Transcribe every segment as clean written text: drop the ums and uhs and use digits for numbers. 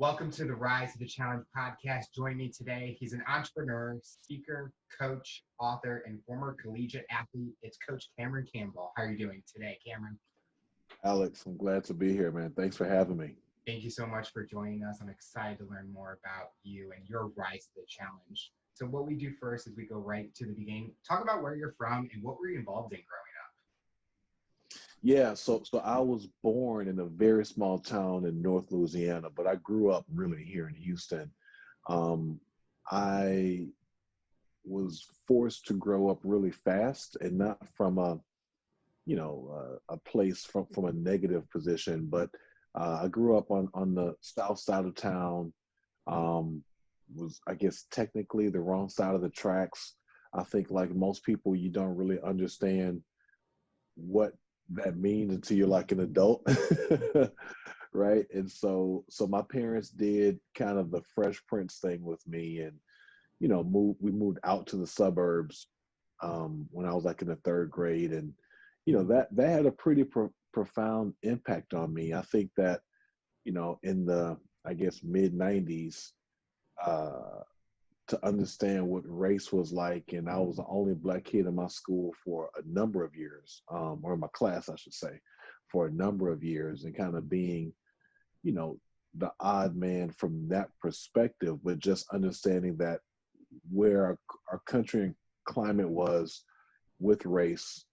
Welcome to the Rise of the Challenge podcast. Join me today. He's an entrepreneur, speaker, coach, author, and former collegiate athlete. It's Coach Cameron Campbell. How are you doing today, Cameron? Alex, I'm glad to be here, man. Thanks for having me. Thank you so much for joining us. I'm excited to learn more about you and your Rise to the Challenge. So what we do first is we go right to the beginning. Talk about where you're from and what were you involved in growing up? Yeah, so I was born in a very small town in North Louisiana, but I grew up really here in Houston. Um, I was forced to grow up really fast and not from a place from a negative position, but I grew up on the south side of town. Um, was I guess technically the wrong side of the tracks. I think like most people, you don't really understand what that means until you're like an adult. Right. And so my parents did kind of the Fresh Prince thing with me, and we moved out to the suburbs when I was like in the third grade. And that had a pretty profound impact on me. I think that in the, I guess, mid 90s, uh to understand what race was like. And I was the only black kid in my school for a number of years, or in my class, I should say, for a number of years, and kind of being, you know, the odd man from that perspective, but just understanding that where our country and climate was with race,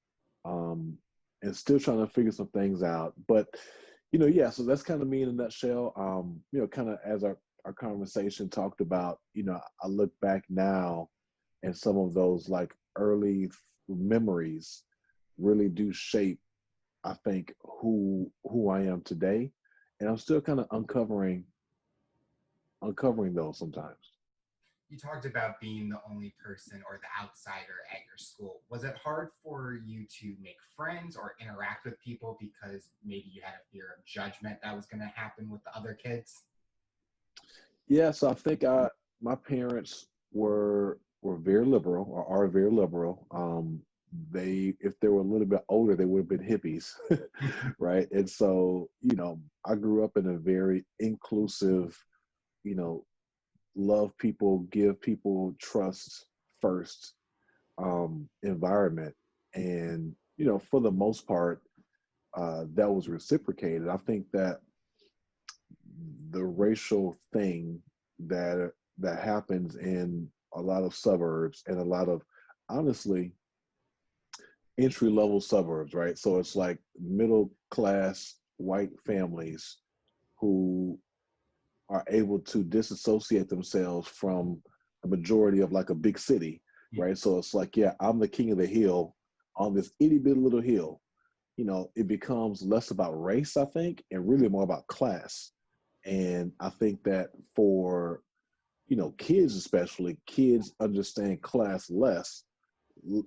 um, and still trying to figure some things out. But, yeah, so that's kind of me in a nutshell. Kind of as our conversation talked about, I look back now and some of those like early memories really do shape, I think, who I am today. And I'm still kind of uncovering those sometimes. You talked about being the only person or the outsider at your school. Was it hard for you to make friends or interact with people because maybe you had a fear of judgment that was going to happen with the other kids? Yeah, so I think my parents were very liberal, or are very liberal. They, if they were a little bit older, they would have been hippies, right? And so, I grew up in a very inclusive, you know, love people, give people trust first environment. And, for the most part, that was reciprocated. I think that the racial thing that happens in a lot of suburbs and a lot of, honestly, entry level suburbs, right? So it's like middle class white families who are able to disassociate themselves from a majority of like a big city, right? So it's like, yeah, I'm the king of the hill on this itty bitty little hill. It becomes less about race, I think, and really more about class. And I think that for, kids, especially, kids understand class less,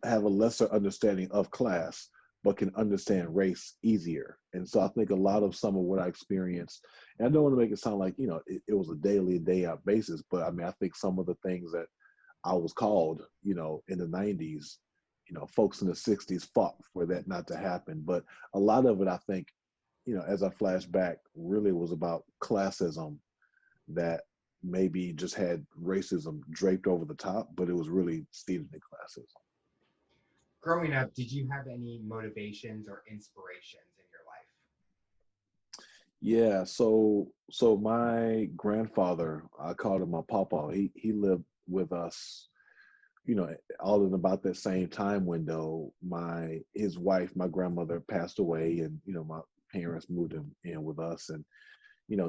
have a lesser understanding of class, but can understand race easier. And so I think a lot of some of what I experienced, and I don't want to make it sound like, it was a daily, day out basis, but I mean, I think some of the things that I was called, in the 90s, folks in the 60s fought for that not to happen. But a lot of it, I think, as I flash back, really was about classism that maybe just had racism draped over the top, but it was really steeped in classism. Growing up, did you have any motivations or inspirations in your life? Yeah, so my grandfather, I called him my papa. He lived with us, all in about that same time window. His wife, my grandmother, passed away, and my parents moved him in with us. And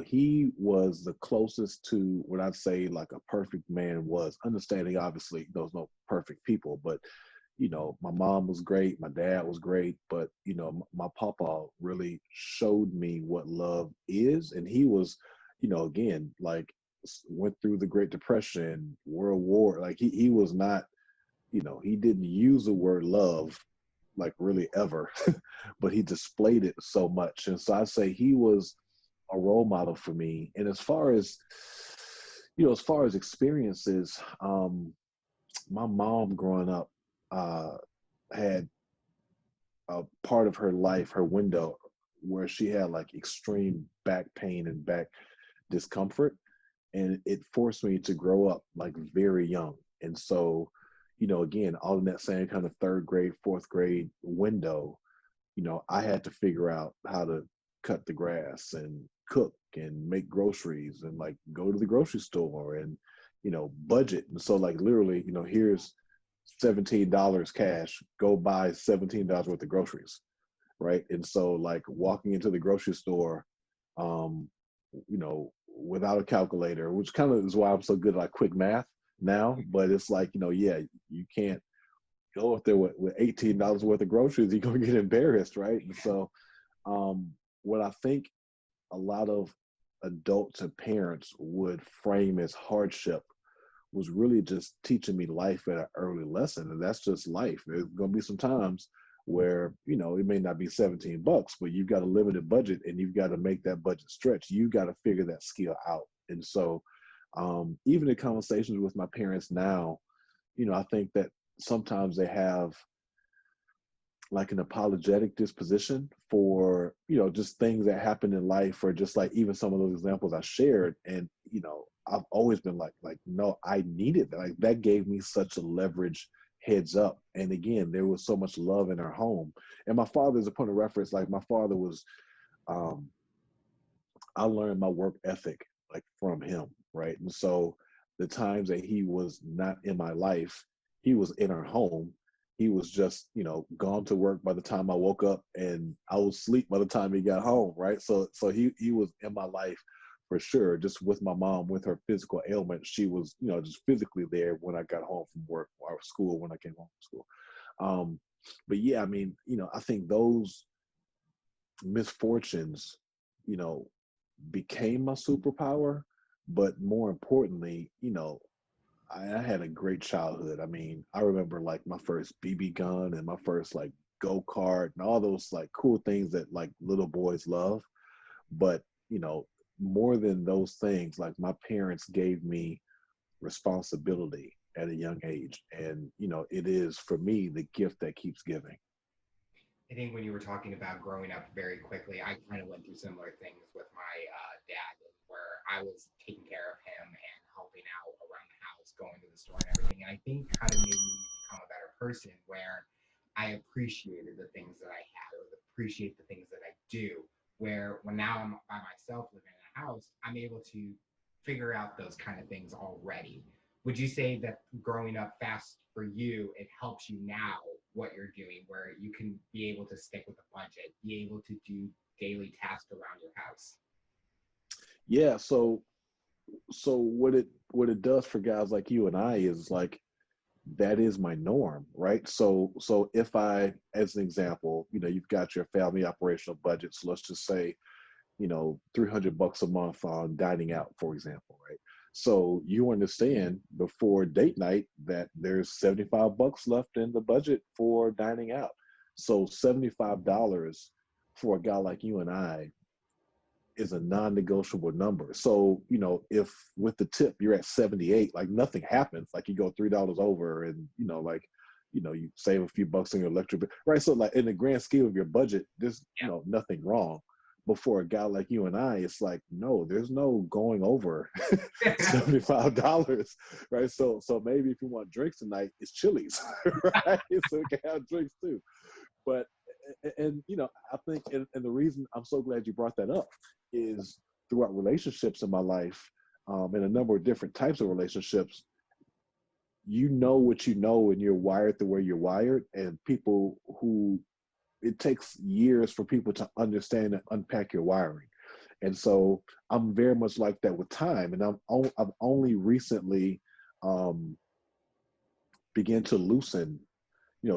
he was the closest to what I'd say like a perfect man was. Understanding, obviously, there was no perfect people, but my mom was great, my dad was great, but my papa really showed me what love is. And he was, again, like went through the Great Depression, World War. Like he was not, he didn't use the word love like really ever, but he displayed it so much. And so I say he was a role model for me. And as far as experiences, my mom growing up uh, had a part of her life, her window, where she had like extreme back pain and back discomfort, and it forced me to grow up like very young. And so, again, all in that same kind of third grade, fourth grade window, I had to figure out how to cut the grass and cook and make groceries and like go to the grocery store and, budget. And so like literally, here's $17 cash, go buy $17 worth of groceries. Right. And so like walking into the grocery store, um, without a calculator, which kind of is why I'm so good at like quick math now, but it's like, yeah, you can't go up there with $18 worth of groceries, you're gonna get embarrassed, right? And so what I think a lot of adults and parents would frame as hardship was really just teaching me life at an early lesson. And that's just life. There's gonna be some times where, it may not be $17, but you've got a limited budget and you've got to make that budget stretch. You've got to figure that skill out. And so even in conversations with my parents now, I think that sometimes they have like an apologetic disposition for, just things that happen in life, or just like even some of those examples I shared. And, I've always been like, no, I needed that. Like that gave me such a leverage heads up. And again, there was so much love in our home. And my father's a point of reference. Like my father was, I learned my work ethic like from him. Right. And so the times that he was not in my life, he was in our home. He was just, gone to work by the time I woke up, and I was asleep by the time he got home. Right. So he was in my life for sure. Just with my mom, with her physical ailment, she was, just physically there when I got home from work or school, when I came home from school. But yeah, I mean, I think those misfortunes, you know, became my superpower. But more importantly, I had a great childhood. I mean, I remember like my first BB gun and my first like go kart and all those like cool things that like little boys love. But, more than those things, like my parents gave me responsibility at a young age. And, it is for me the gift that keeps giving. I think when you were talking about growing up very quickly, I kind of went through similar things with my dad, where I was taking care of him and helping out around the house, going to the store and everything. And I think kind of made me become a better person, where I appreciated the things that I had, or appreciate the things that I do. Where when now I'm by myself living in a house, I'm able to figure out those kind of things already. Would you say that growing up fast for you, it helps you now what you're doing, where you can be able to stick with the budget, be able to do daily tasks around your house? Yeah. So what it does for guys like you and I is like that is my norm, right? So if I, as an example, you've got your family operational budget. So let's just say, $300 a month on dining out, for example, right? So you understand before date night that there's $75 left in the budget for dining out. So $75 for a guy like you and I is a non-negotiable number. So, if with the tip you're at 78, like nothing happens, like you go $3 over and, like, you save a few bucks on your electric bill, right? So like in the grand scheme of your budget, there's, nothing wrong. But for a guy like you and I, it's like, no, there's no going over $75, right? So maybe if you want drinks tonight, it's Chili's, right? So we can have drinks too. But and I think and the reason I'm so glad you brought that up is throughout relationships in my life, and a number of different types of relationships, what you know, and you're wired the way you're wired. And people who, it takes years for people to understand and unpack your wiring. And so I'm very much like that with time. And I've only recently began to loosen.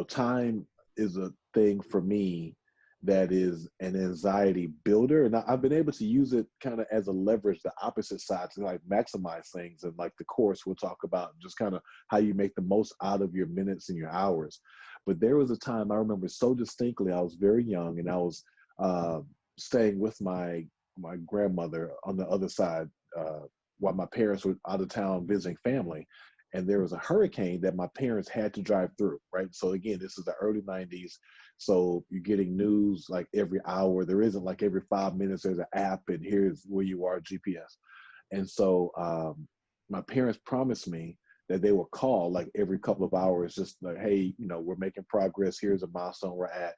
Time is a thing for me that is an anxiety builder. And I've been able to use it kind of as a leverage, the opposite side, to like maximize things. And like the course we'll talk about just kind of how you make the most out of your minutes and your hours. But there was a time I remember so distinctly. I was very young and I was staying with my grandmother on the other side while my parents were out of town visiting family. And there was a hurricane that my parents had to drive through, right? So again, this is the early 90s. So you're getting news like every hour. There isn't like every 5 minutes, there's an app and here's where you are, GPS. And so my parents promised me that they would call like every couple of hours, just like, hey, we're making progress. Here's a milestone we're at.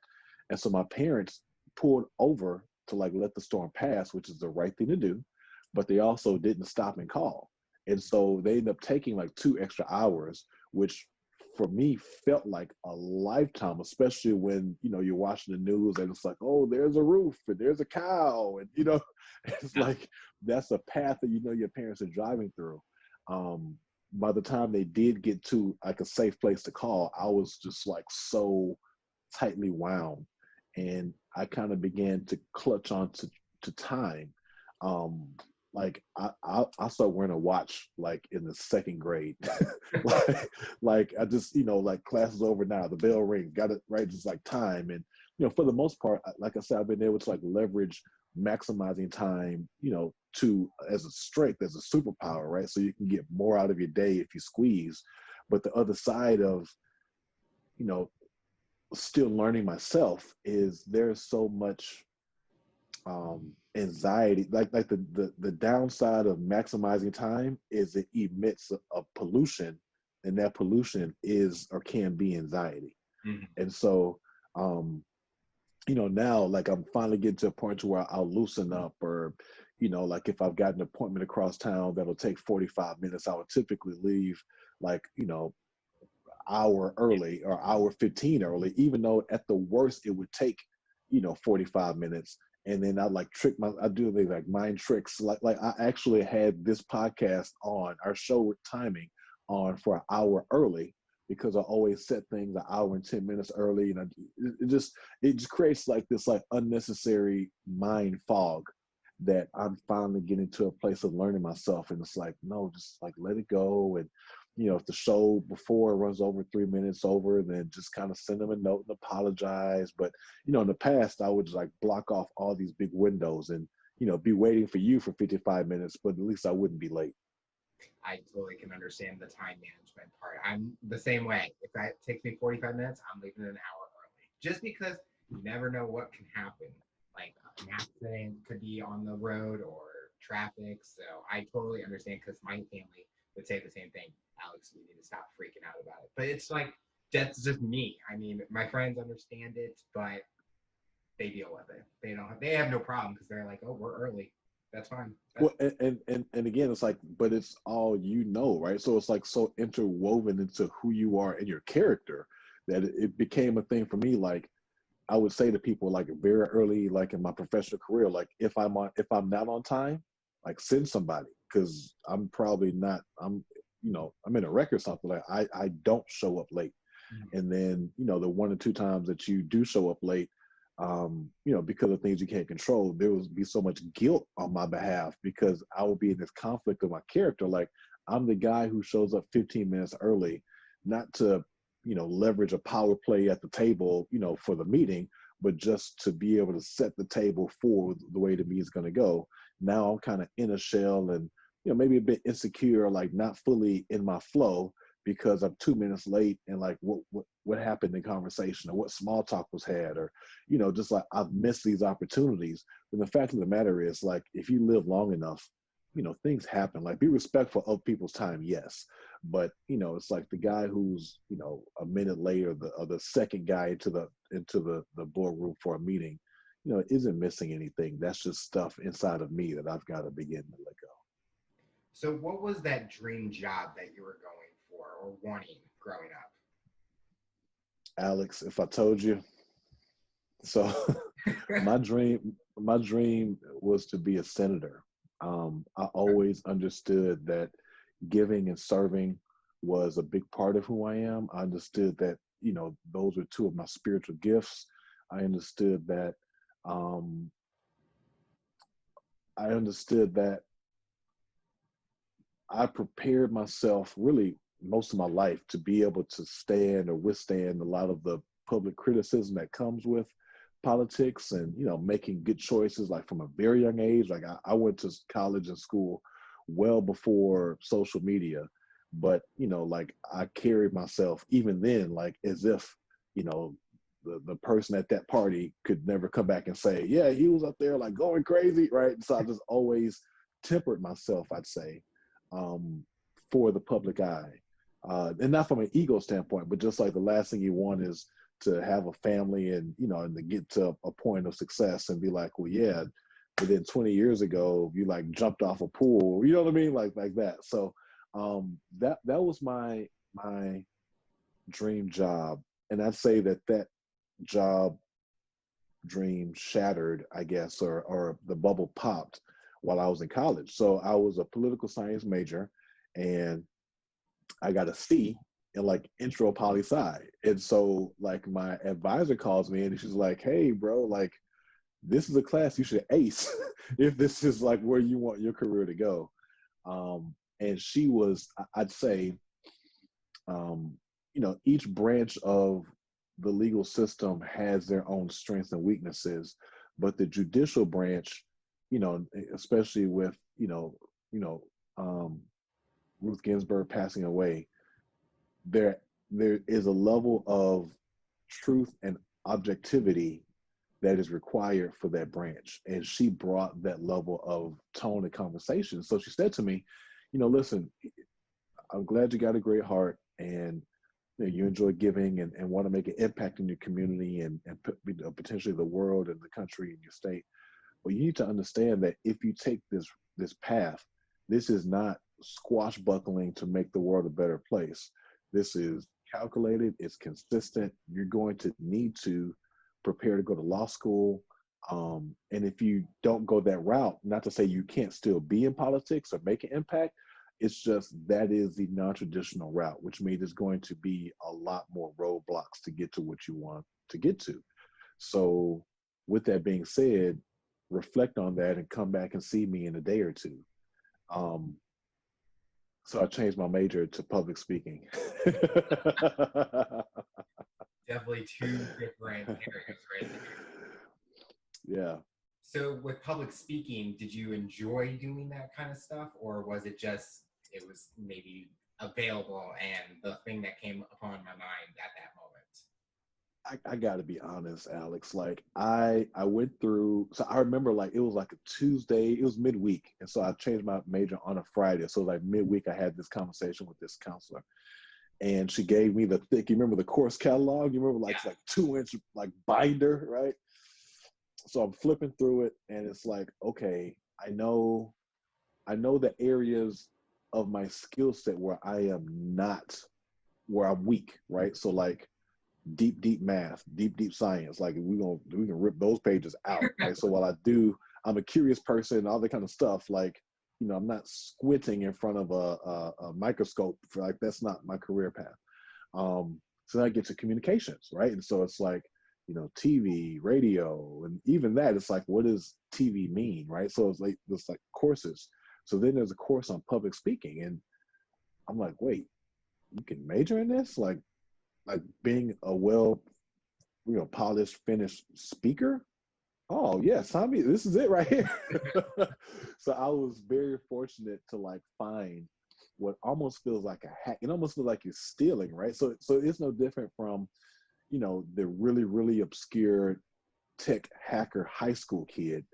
And so my parents pulled over to like let the storm pass, which is the right thing to do, but they also didn't stop and call. And so they ended up taking like 2 extra hours, which for me felt like a lifetime, especially when you're watching the news and it's like, oh, there's a roof and there's a cow, and it's like that's a path that your parents are driving through. By the time they did get to like a safe place to call, I was just like so tightly wound, and I kind of began to clutch on to time. Like I started wearing a watch like in the second grade. like I just, like class is over now, the bell rings, got it right, just like time. And for the most part, like I said, I've been able to like leverage maximizing time, to as a strength, as a superpower, right? So you can get more out of your day if you squeeze. But the other side of, still learning myself is there's so much anxiety. Like the downside of maximizing time is it emits a pollution, and that pollution is or can be anxiety. Mhm. And so now like I'm finally getting to a point to where I'll loosen up, or like if I've got an appointment across town that'll take 45 minutes, I would typically leave like hour early or hour 15 early, even though at the worst it would take 45 minutes. And then I do things like mind tricks, like I actually had this podcast on our show timing on for an hour early, because I always set things an hour and 10 minutes early, and it just creates like this like unnecessary mind fog that I'm finally getting to a place of learning myself. And it's like, no, just like let it go. And if the show before runs over 3 minutes over, then just kind of send them a note and apologize. But in the past, I would just like block off all these big windows and be waiting for you for 55 minutes, but at least I wouldn't be late. I totally can understand the time management part. I'm the same way. If that takes me 45 minutes, I'm leaving an hour early. Just because you never know what can happen. Like an accident could be on the road or traffic. So I totally understand, because my family would say the same thing. Alex, we need to stop freaking out about it. But it's like, that's just me. I mean, my friends understand it, but they deal with it. They have no problem, because they're like, oh, we're early. That's fine. Well, and again, it's like, but it's all right? So it's like so interwoven into who you are and your character that it became a thing for me. Like I would say to people like very early, like in my professional career, like if I'm not on time, like send somebody, because I'm probably not. I'm in a wreck or something. Like I don't show up late, Mhm. and then the 1 or 2 times that you do show up late, because of things you can't control, there will be so much guilt on my behalf, because I will be in this conflict of my character. Like I'm the guy who shows up 15 minutes early, not to, leverage a power play at the table, for the meeting, but just to be able to set the table for the way the meeting's going to go. Now I'm kind of in a shell, and, maybe a bit insecure, like not fully in my flow, because I'm 2 minutes late, and like what happened in conversation, or what small talk was had, or just like I've missed these opportunities. But the fact of the matter is, like, if you live long enough, things happen. Like, be respectful of people's time, yes, but it's like the guy who's a minute late, or the second guy into the boardroom for a meeting, isn't missing anything. That's just stuff inside of me that I've got to begin to let go. So what was that dream job that you were going for or wanting growing Alex, if I told you, so up? my dream was to be a senator. I always understood that giving and serving was a big part of who I am. I understood that, those are two of my spiritual gifts. I understood that, um, I understood that I prepared myself really most of my life to be able to stand or withstand a lot of the public criticism that comes with politics, and making good choices, like from a very young age. Like I went to college and school well before social media, but like I carried myself even then like as if the person at that party could never come back and say, yeah, he was up there like going crazy, right? So I just always tempered myself, I'd say, for the public eye. And not from an ego standpoint, but just like the last thing you want is to have a family and, you know, and to get to a point of success and be like, well, yeah, but then 20 years ago, you like jumped off a pool, you know what I mean? Like that. So that was my dream job. And I'd say that job dream shattered, I guess, or the bubble popped while I was in college. So I was a political science major, and I got a C in like intro poli sci. And so like my advisor calls me and she's like, hey bro, like this is a class you should ace if this is like where you want your career to go. And she was, I'd say, you know, each branch of the legal system has their own strengths and weaknesses, but the judicial branch, you know, especially with, Ruth Ginsburg passing away, there is a level of truth and objectivity that is required for that branch. And she brought that level of tone and conversation. So she said to me, you know, listen, I'm glad you got a great heart and you know, you enjoy giving and want to make an impact in your community and potentially the world and the country and your state. But you need to understand that if you take this path, this is not squashbuckling to make the world a better place. This is calculated, it's consistent. You're going to need to prepare to go to law school. And if you don't go that route, not to say you can't still be in politics or make an impact, it's just that is the non-traditional route, which means there's going to be a lot more roadblocks to get to what you want to get to. So with that being said, reflect on that and come back and see me in a day or two. So I changed my major to public speaking. Definitely two different areas right there. Yeah. So with public speaking, did you enjoy doing that kind of stuff, or was it just it was maybe available and the thing that came upon my mind at that moment? I got to be honest, Alex. Like I went through. So I remember like it was like a Tuesday. It was midweek, and so I changed my major on a Friday. So like midweek, I had this conversation with this counselor, and she gave me the thick. You remember the course catalog? You remember like Yeah. it's like 2-inch like binder, right? So I'm flipping through it, and it's like, okay, I know the areas of my skill set where I am not, where I'm weak, right? So like deep math, deep science. Like we can rip those pages out, right? So while I'm a curious person and all that kind of stuff. Like, you know, I'm not squinting in front of a microscope. For like that's not my career path. So then I get to communications, right? And so it's like, you know, TV, radio, and even that, it's like, what does TV mean, right? So it's like courses. So then there's a course on public speaking, and I'm like, wait, you can major in this? Like being a well, you know, polished, finished speaker? Oh yes, Tommy, this is it right here. So I was very fortunate to like find what almost feels like a hack. It almost feels like you're stealing, right? So it's no different from, you know, the really obscure tech hacker high school kid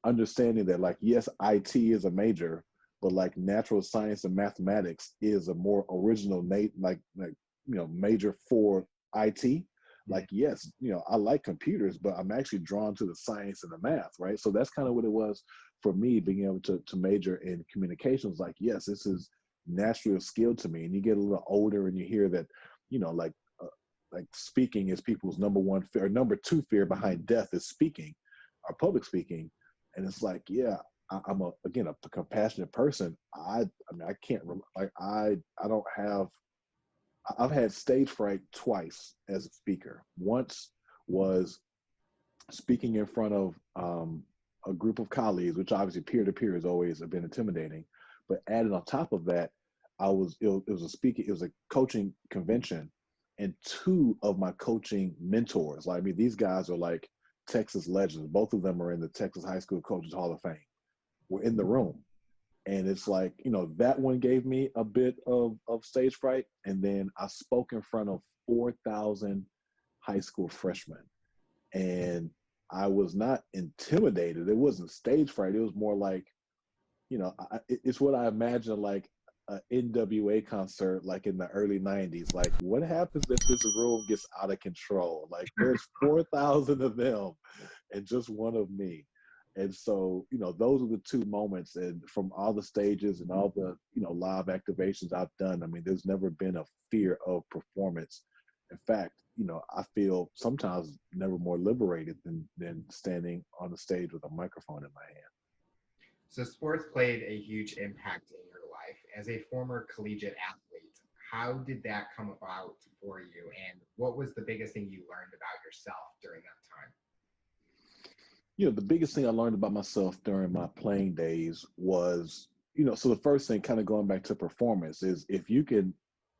understanding that like, yes, IT is a major, but like natural science and mathematics is a more original you know, major for IT. Like, yes, you know, I like computers, but I'm actually drawn to the science and the math, right? So that's kind of what it was for me, being able to major in communications. Like, yes, this is naturally a skill to me. And you get a little older and you hear that, you know, like speaking is people's number one fear, or number two fear behind death is speaking or public speaking. And it's like, yeah, I'm again a compassionate person. I mean, I can't like I don't have. I've had stage fright twice as a speaker. Once was speaking in front of a group of colleagues, which obviously peer to peer has always been intimidating. But added on top of that, it was a coaching convention, and two of my coaching mentors, like I mean, these guys are like Texas legends. Both of them are in the Texas High School Coaches Hall of Fame. Were in the room. And it's like, you know, that one gave me a bit of stage fright. And then I spoke in front of 4,000 high school freshmen. And I was not intimidated. It wasn't stage fright. It was more like it's what I imagine like a NWA concert like in the early 90s. Like, what happens if this room gets out of control? Like, there's 4,000 of them and just one of me. And so, those are the two moments. And from all the stages and all the, live activations I've done, I mean, there's never been a fear of performance. In fact, I feel sometimes never more liberated than standing on the stage with a microphone in my hand. So sports played a huge impact in your life. As a former collegiate athlete, how did that come about for you? And what was the biggest thing you learned about yourself during that time? The biggest thing I learned about myself during my playing days was, so the first thing, kind of going back to performance, is if you can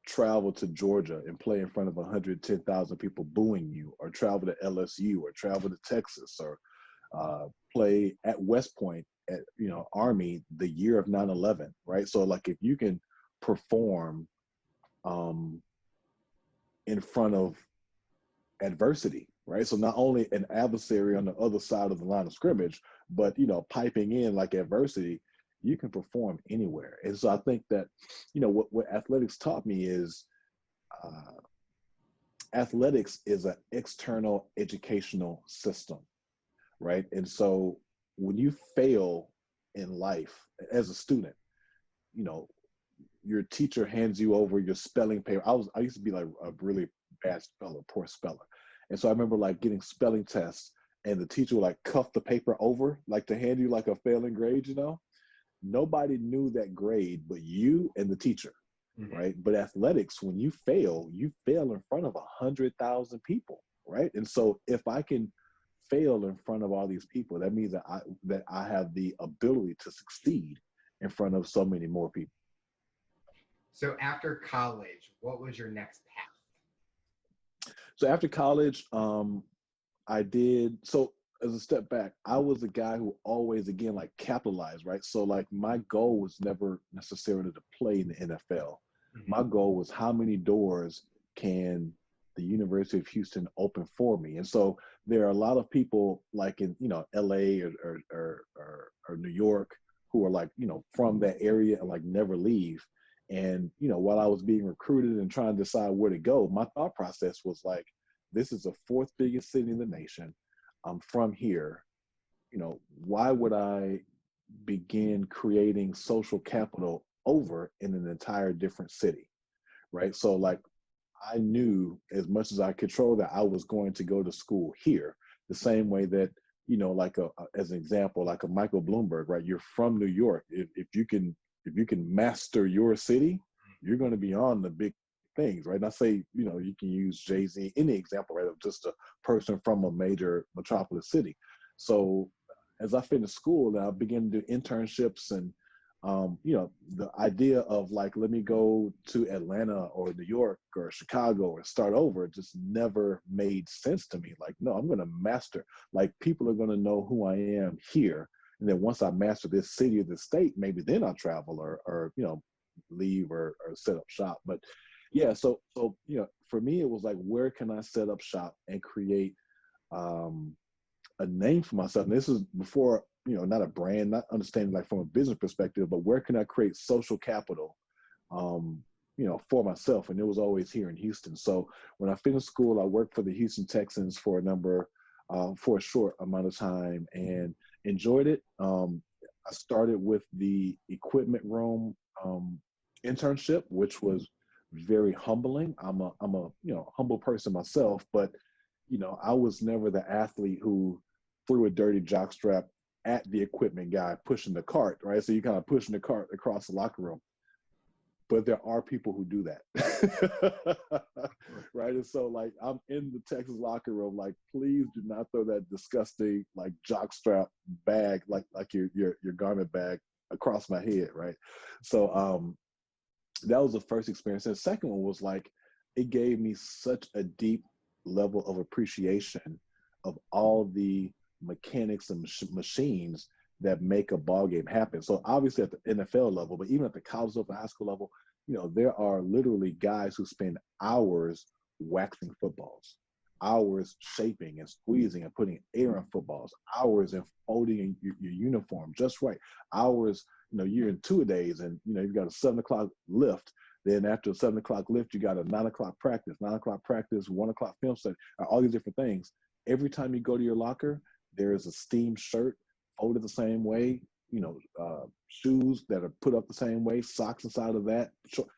travel to Georgia and play in front of 110,000 people booing you, or travel to LSU, or travel to Texas, or play at West Point at Army the year of 9/11, right? So like if you can perform in front of adversity, right? So not only an adversary on the other side of the line of scrimmage, but piping in like adversity, you can perform anywhere. And so I think that what athletics taught me is athletics is an external educational system, right? And so when you fail in life as a student, you know, your teacher hands you over your spelling paper. I used to be like a really bad speller, poor speller. And so I remember like getting spelling tests and the teacher would like cuff the paper over, like to hand you like a failing grade. Nobody knew that grade but you and the teacher, right? But athletics, when you fail in front of 100,000 people, right? And so if I can fail in front of all these people, that means that I have the ability to succeed in front of so many more people. So after college, what was your next path? So after college, I did, so as a step back, I was a guy who always, again, like capitalized, right? So like my goal was never necessarily to play in the NFL. My goal was how many doors can the University of Houston open for me? And so there are a lot of people like in, LA or New York who are like, from that area and like never leave. And, while I was being recruited and trying to decide where to go, my thought process was like, this is the fourth biggest city in the nation. I'm from here. Why would I begin creating social capital over in an entire different city, right? So like I knew as much as I controlled that I was going to go to school here, the same way that, like as an example, like a Michael Bloomberg, right? You're from New York. If you can master your city, you're going to be on the big things, right? And I say, you can use Jay-Z, any example, right, of just a person from a major metropolis city. So as I finished school, I began to do internships and, the idea of like, let me go to Atlanta or New York or Chicago or start over just never made sense to me. Like, no, I'm going to master, like people are going to know who I am here. And then once I master this city or this state, maybe then I'll travel or leave or set up shop. But yeah, so for me, it was like, where can I set up shop and create a name for myself? And this is before, not a brand, not understanding like from a business perspective, but where can I create social capital, for myself? And it was always here in Houston. So when I finished school, I worked for the Houston Texans for a short amount of time and enjoyed it. I started with the equipment room internship, which was very humbling. I'm a humble person myself, but I was never the athlete who threw a dirty jockstrap at the equipment guy pushing the cart, right? So you kind of pushing the cart across the locker room. But there are people who do that, right? And so like I'm in the Texas locker room, like please do not throw that disgusting like jockstrap bag, like your garment bag across my head, right? So that was the first experience. And the second one was like, it gave me such a deep level of appreciation of all the mechanics and machines that make a ball game happen. So obviously at the NFL level, but even at the college level, high school level, there are literally guys who spend hours waxing footballs, hours shaping and squeezing and putting air in footballs, hours in folding your uniform just right, hours you're in 2-a-days, and you've got a 7 o'clock lift. Then after a 7 o'clock lift, you got a 9 o'clock practice, 9 o'clock practice, 1 o'clock film study, all these different things. Every time you go to your locker, there is a steamed shirt folded the same way, shoes that are put up the same way, socks inside of that. So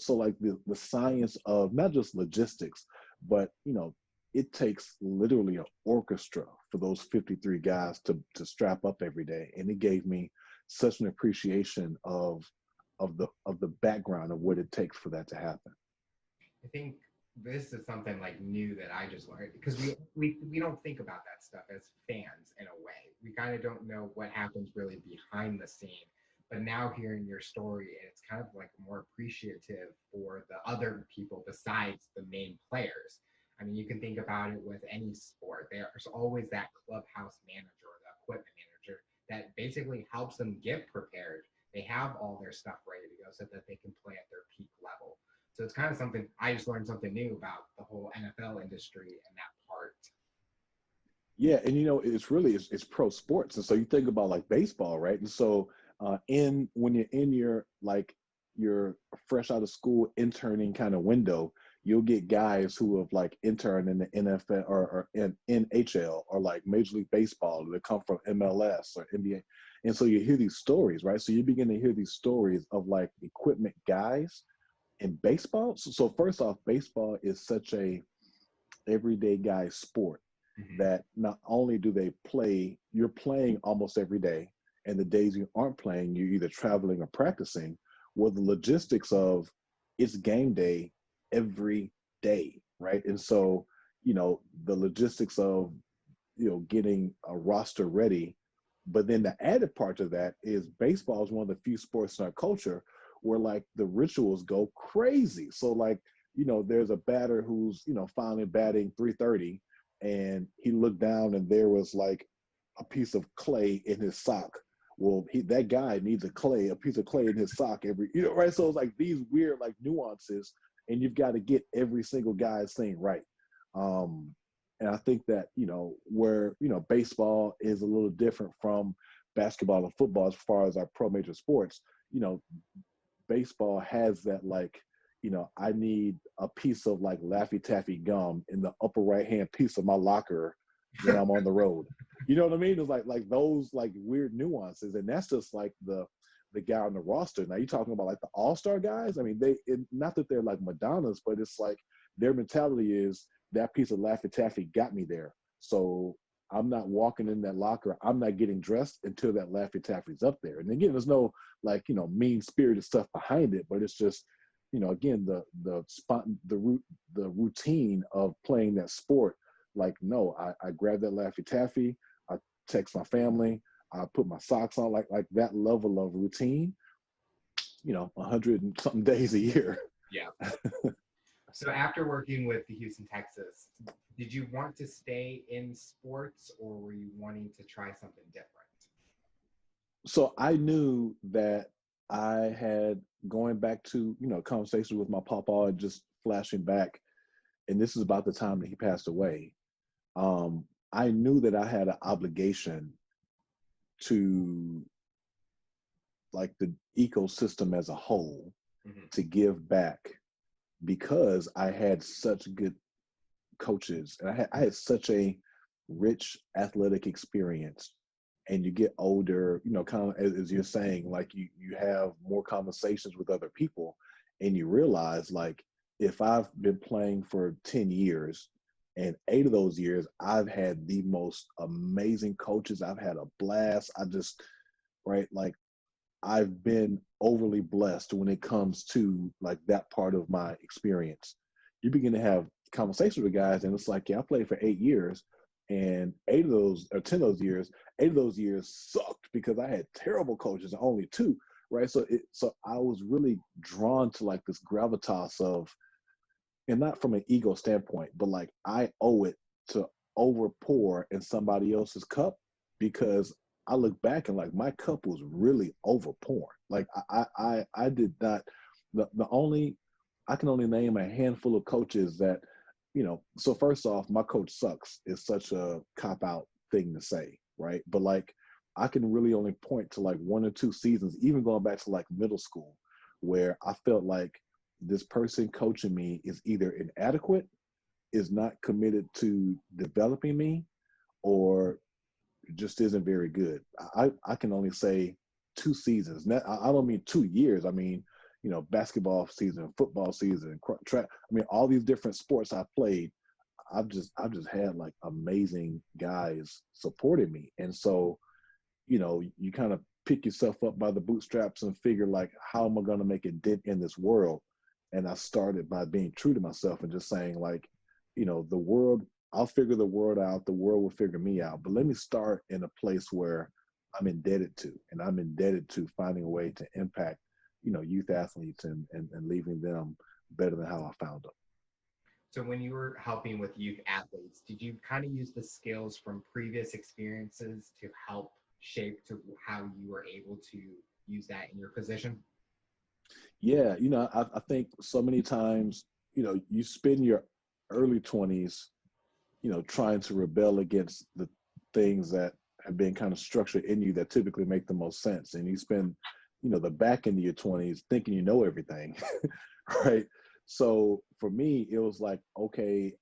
like the science of not just logistics, but it takes literally an orchestra for those 53 guys to strap up every day. And it gave me such an appreciation of the background of what it takes for that to happen. I think this is something like new that I just learned, because we don't think about that stuff as fans in a way. We kind of don't know what happens really behind the scene. But now hearing your story, it's kind of like more appreciative for the other people besides the main players. I mean, you can think about it with any sport. There's always that clubhouse manager or the equipment manager that basically helps them get prepared. They have all their stuff ready to go so that they can play at their peak level. So it's kind of something, I just learned something new about the whole NFL industry and that part. Yeah, and it's pro sports, and so you think about like baseball, right? And so when you're in your fresh out of school interning kind of window, you'll get guys who have like interned in the NFL or in NHL or like Major League Baseball that come from MLS or NBA, and so you hear these stories, right? So you begin to hear these stories of like equipment guys in baseball. So first off, baseball is such a everyday guy sport. Mm-hmm. That not only do they play, you're playing almost every day, and the days you aren't playing, you're either traveling or practicing. Well, the logistics of it's game day every day, right? And so, the logistics of, getting a roster ready. But then the added part to that is baseball is one of the few sports in our culture where like the rituals go crazy. So like, there's a batter who's, finally batting 330, and he looked down and there was like a piece of clay in his sock. Well, that guy needs a piece of clay in his sock every, right? So it's like these weird like nuances, and you've got to get every single guy's thing right. And I think that, where, baseball is a little different from basketball and football as far as our pro major sports, baseball has that like, I need a piece of like Laffy Taffy gum in the upper right hand piece of my locker when I'm on the road. You know what I mean? It's like those like weird nuances, and that's just like the guy on the roster. Now you're talking about like the all-star guys. I mean, not that they're like Madonnas, but it's like their mentality is that piece of Laffy Taffy got me there. So I'm not walking in that locker. I'm not getting dressed until that Laffy Taffy's up there. And again, there's no like, mean-spirited stuff behind it, but it's just, again, the routine of playing that sport. Like, no, I grab that Laffy Taffy, I text my family, I put my socks on, like that level of routine, 100 and something days a year. Yeah. So after working with the Houston Texans, did you want to stay in sports, or were you wanting to try something different? So I knew that I had, going back to, conversations with my papa, just flashing back, and this is about the time that he passed away. I knew that I had an obligation to like the ecosystem as a whole, mm-hmm. to give back, because I had such good coaches, and I had such a rich athletic experience. And you get older, kind of as you're saying, like you have more conversations with other people, and you realize like, if I've been playing for 10 years and 8 of those years, I've had the most amazing coaches. I've had a blast. Like I've been overly blessed when it comes to like that part of my experience. You begin to have conversations with guys, and it's like, yeah, I played for 8 years. And 8 of those, or 10 of those years, 8 of those years sucked because I had terrible coaches, and only 2, right? So I was really drawn to like this gravitas of, and not from an ego standpoint, but like I owe it to over pour in somebody else's cup, because I look back and like my cup was really over pouring. Like I did not, I can only name a handful of coaches that, so first off, my coach sucks is such a cop-out thing to say, right? But like I can really only point to like one or two seasons, even going back to like middle school, where I felt like this person coaching me is either inadequate, is not committed to developing me, or just isn't very good. I can only say two seasons. I don't mean 2 years. I mean, basketball season, football season, track. I mean, all these different sports I played. I've just had like amazing guys supporting me, and so you kind of pick yourself up by the bootstraps and figure like, how am I going to make a dent in this world? And I started by being true to myself and just saying like, the world, I'll figure the world out. The world will figure me out. But let me start in a place where I'm indebted to finding a way to impact, youth athletes and leaving them better than how I found them. So when you were helping with youth athletes, did you kind of use the skills from previous experiences to help shape to how you were able to use that in your position? Yeah, I think so many times, you spend your early 20s, trying to rebel against the things that have been kind of structured in you that typically make the most sense. And you spend, the back end of your 20s thinking you know everything, right? So for me, it was like, okay,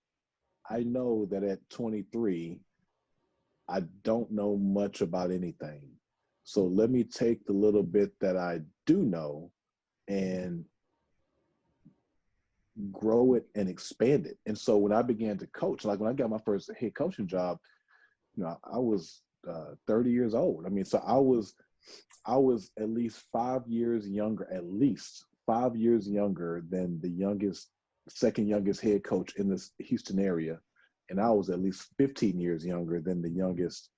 I know that at 23, I don't know much about anything. So let me take the little bit that I do know and grow it and expand it. And so when I began to coach, like when I got my first head coaching job, I was 30 years old. I mean, so I was at least 5 years younger, at least 5 years younger than the second youngest head coach in this Houston area. And I was at least 15 years younger than the youngest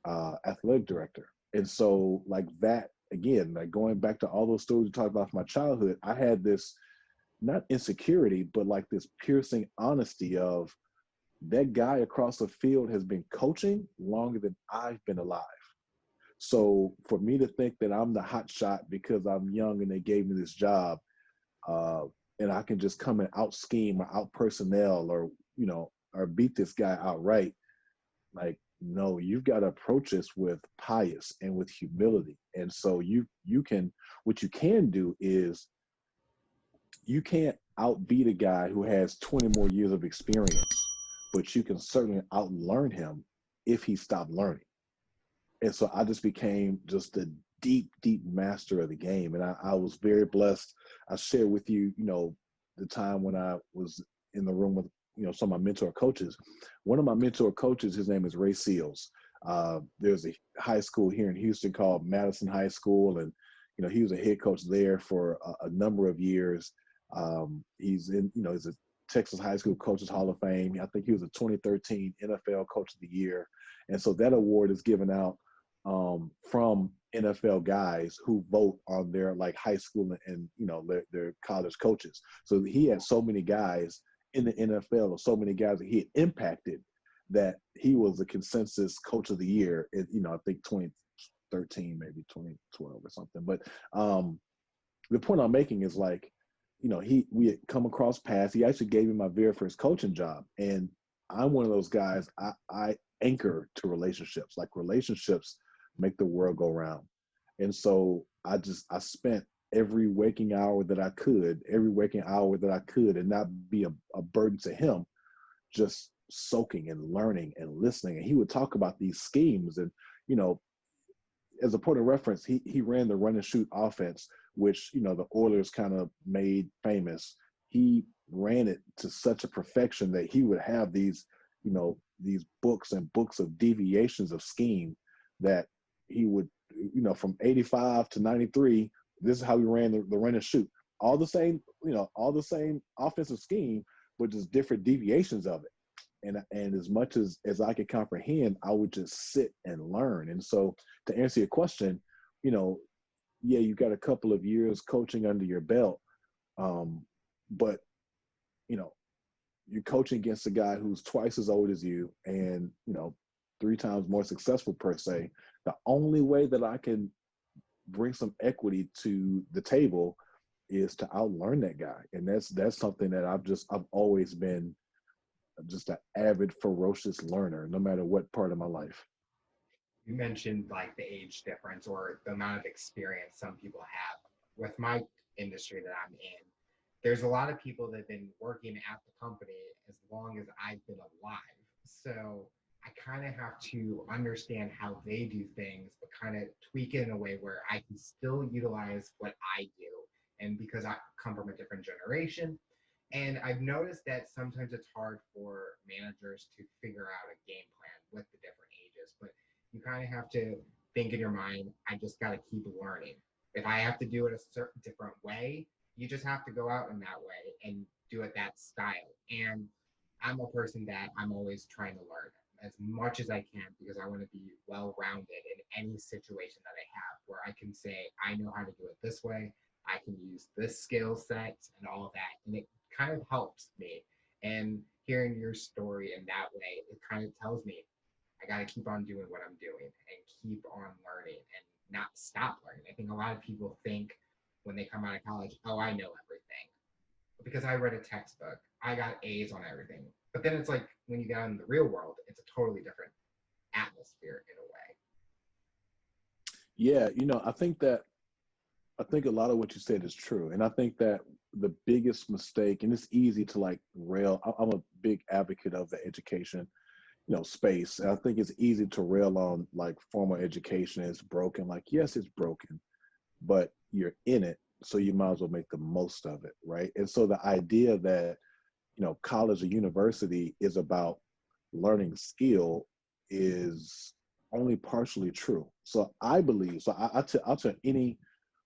athletic director. And so like that, again, like going back to all those stories we talked about from my childhood, I had this not insecurity, but like this piercing honesty of that guy across the field has been coaching longer than I've been alive. So for me to think that I'm the hot shot because I'm young and they gave me this job, uh, and I can just come and out scheme or out personnel or beat this guy outright, like, no, you've got to approach this with pious and with humility. And so what you can do is you can't outbeat a guy who has 20 more years of experience, but you can certainly outlearn him if he stopped learning. And so I just became just a deep, deep master of the game. And I was very blessed. I shared with you, the time when I was in the room with, some of my mentor coaches. One of my mentor coaches, his name is Ray Seals. There's a high school here in Houston called Madison High School. And, he was a head coach there for a number of years. He's a Texas High School Coaches Hall of Fame. I think he was a 2013 NFL Coach of the Year. And so that award is given out from NFL guys who vote on their like high school and their college coaches. So he had so many guys in the NFL, or so many guys that he had impacted, that he was a consensus Coach of the Year. I think 2013, maybe 2012 or something. But the point I'm making is like, we had come across paths. He actually gave me my very first coaching job, and I'm one of those guys. I anchor to relationships. Like relationships make the world go round. And so I spent every waking hour that I could, and not be a burden to him, just soaking and learning and listening. And he would talk about these schemes. And, as a point of reference, he ran the run and shoot offense, which, the Oilers kind of made famous. He ran it to such a perfection that he would have these books and books of deviations of scheme that he would, from 85 to 93, this is how we ran the run and shoot. All the same offensive scheme, but just different deviations of it. And as much as I could comprehend, I would just sit and learn. And so to answer your question, yeah, you've got a couple of years coaching under your belt, but you're coaching against a guy who's twice as old as you and 3 times more successful per se. The only way that I can bring some equity to the table is to outlearn that guy. And that's something that I've always been just an avid, ferocious learner, no matter what part of my life. You mentioned like the age difference or the amount of experience some people have. With my industry that I'm in, there's a lot of people that have been working at the company as long as I've been alive. So I kind of have to understand how they do things, but kind of tweak it in a way where I can still utilize what I do. And because I come from a different generation, and I've noticed that sometimes it's hard for managers to figure out a game plan with the different ages, but you kind of have to think in your mind, I just got to keep learning. If I have to do it a certain different way, you just have to go out in that way and do it that style. And I'm a person that I'm always trying to learn as much as I can because I want to be well rounded in any situation that I have where I can say, I know how to do it this way. I can use this skill set and all of that. And it kind of helps me. And hearing your story in that way, it kind of tells me I got to keep on doing what I'm doing and keep on learning and not stop learning. I think a lot of people think when they come out of college, oh, I know everything. Because I read a textbook, I got A's on everything. But then it's like when you get out in the real world, it's a totally different atmosphere in a way. Yeah, I think a lot of what you said is true. And I think that the biggest mistake, and it's easy to like rail, I'm a big advocate of the education, space. And I think it's easy to rail on like formal education is broken. Like, yes, it's broken, but you're in it. So you might as well make the most of it. Right. And so the idea that, college or university is about learning skill is only partially true. So I believe, so I'll tell any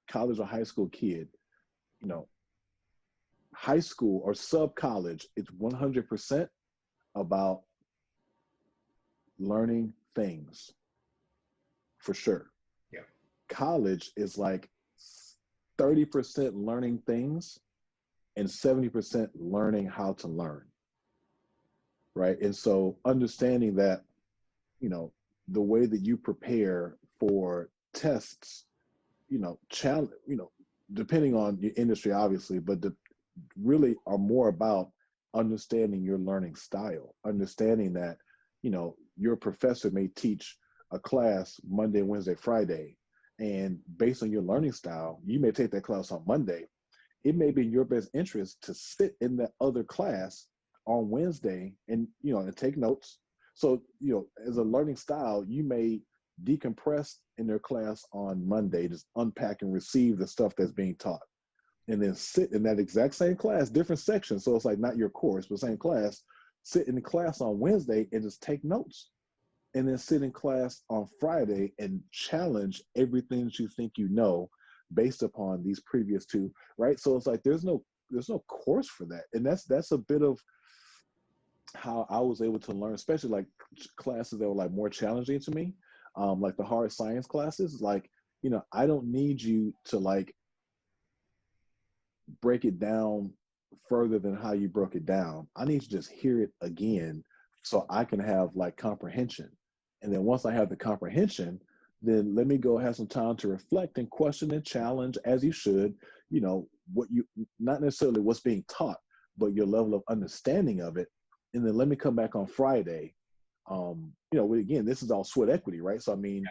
college or high school kid, you know, high school or sub college, it's 100% about learning things for sure. Yeah. College is like 30% learning things and 70% learning how to learn. Right. And so understanding that, the way that you prepare for tests, challenge, depending on your industry, obviously, but really are more about understanding your learning style, understanding that, your professor may teach a class Monday, Wednesday, Friday, and based on your learning style, you may take that class on Monday. It may be in your best interest to sit in that other class on Wednesday and take notes. So, as a learning style, you may decompress in their class on Monday, just unpack and receive the stuff that's being taught, and then sit in that exact same class, different sections. So it's like not your course, but same class, sit in the class on Wednesday and just take notes. And then sit in class on Friday and challenge everything that you think you know based upon these previous two, right? So it's like there's no course for that. And that's a bit of how I was able to learn, especially like classes that were like more challenging to me, like the hard science classes. Like, I don't need you to like break it down further than how you broke it down. I need to just hear it again so I can have like comprehension. And then once I have the comprehension, then let me go have some time to reflect and question and challenge as you should, what you, not necessarily what's being taught, but your level of understanding of it. And then let me come back on Friday. Again, this is all sweat equity, right? So, I mean,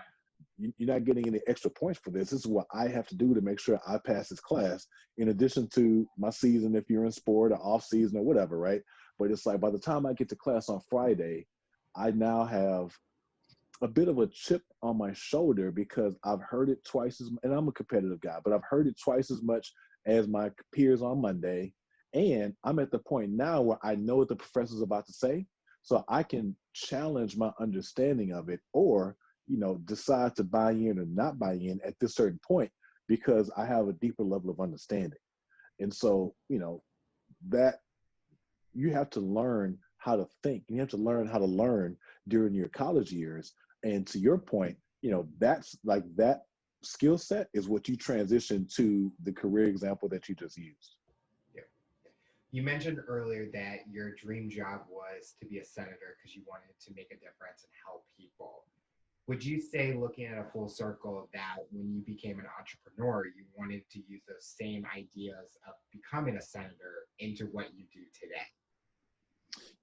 you're not getting any extra points for this. This is what I have to do to make sure I pass this class, in addition to my season, if you're in sport or off season or whatever, right? But it's like by the time I get to class on Friday, I now have a bit of a chip on my shoulder because I've heard it twice as, and I'm a competitive guy, but I've heard it twice as much as my peers on Monday. And I'm at the point now where I know what the professor's about to say, so I can challenge my understanding of it, or decide to buy in or not buy in at this certain point because I have a deeper level of understanding. And so, that you have to learn how to think, and you have to learn how to learn during your college years. And to your point, that's like that skill set is what you transition to the career example that you just used. Yeah. You mentioned earlier that your dream job was to be a senator because you wanted to make a difference and help people. Would you say, looking at a full circle, that when you became an entrepreneur, you wanted to use those same ideas of becoming a senator into what you do today?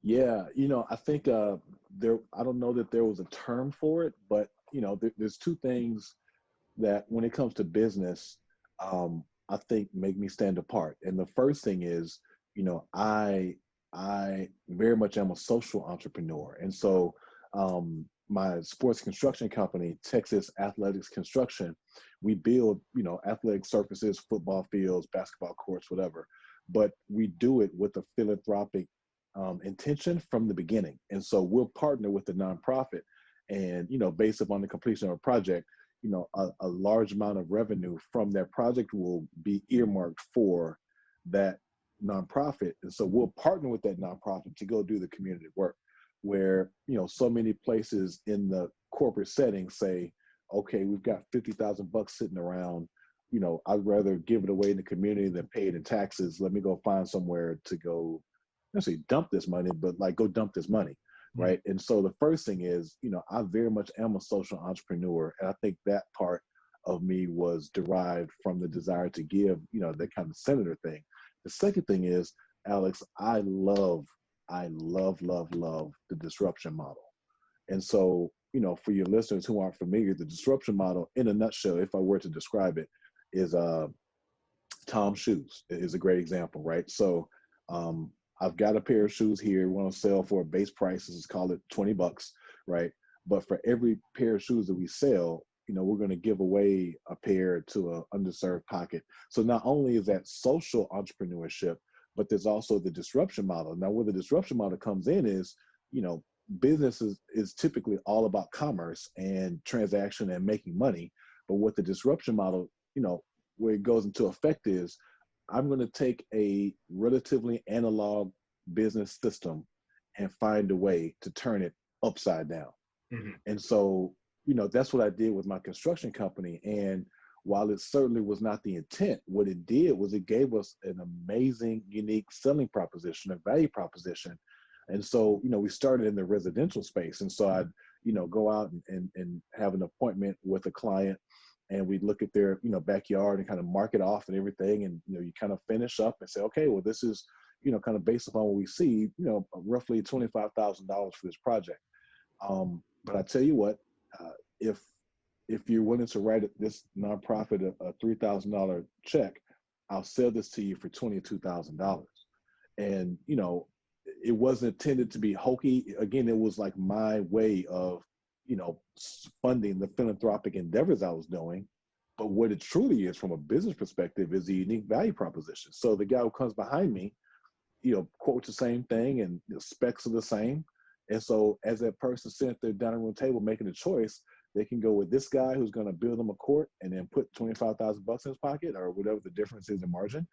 Yeah, I think I don't know that there was a term for it, but there's two things that when it comes to business, I think make me stand apart. And the first thing is, I very much am a social entrepreneur. And so my sports construction company, Texas Athletics Construction, we build, athletic surfaces, football fields, basketball courts, whatever. But we do it with a philanthropic intention from the beginning. And so we'll partner with the nonprofit and, based upon the completion of a project, a large amount of revenue from that project will be earmarked for that nonprofit. And so we'll partner with that nonprofit to go do the community work where, so many places in the corporate setting say, okay, we've got $50,000 sitting around, I'd rather give it away in the community than pay it in taxes. Let me go find somewhere to go, not say dump this money, but like go dump this money. Right. And so the first thing is, I very much am a social entrepreneur. And I think that part of me was derived from the desire to give, that kind of senator thing. The second thing is, Alex, I love, love the disruption model. And so, for your listeners who aren't familiar, the disruption model in a nutshell, if I were to describe it, is Tom's shoes is a great example, right? So I've got a pair of shoes here. We want to sell for a base price. Let's call it $20, right? But for every pair of shoes that we sell, we're going to give away a pair to an underserved pocket. So not only is that social entrepreneurship, but there's also the disruption model. Now, where the disruption model comes in is, business is typically all about commerce and transaction and making money. But what the disruption model, where it goes into effect is, I'm going to take a relatively analog business system and find a way to turn it upside down. Mm-hmm. And so, that's what I did with my construction company. And while it certainly was not the intent, what it did was it gave us an amazing, unique selling proposition, a value proposition. And so, we started in the residential space. And so I'd, go out and have an appointment with a client, and we'd look at their, backyard and kind of mark it off and everything. And, you kind of finish up and say, okay, well, this is, kind of based upon what we see, roughly $25,000 for this project. But I tell you what, if you're willing to write this nonprofit a $3,000 check, I'll sell this to you for $22,000. And, it wasn't intended to be hokey. Again, it was like my way of, funding the philanthropic endeavors I was doing. But what it truly is from a business perspective is a unique value proposition. So the guy who comes behind me, quotes the same thing and the specs are the same. And so as that person sitting at their dining room table making a choice, they can go with this guy who's going to build them a court and then put $25,000 in his pocket or whatever the difference is in margin.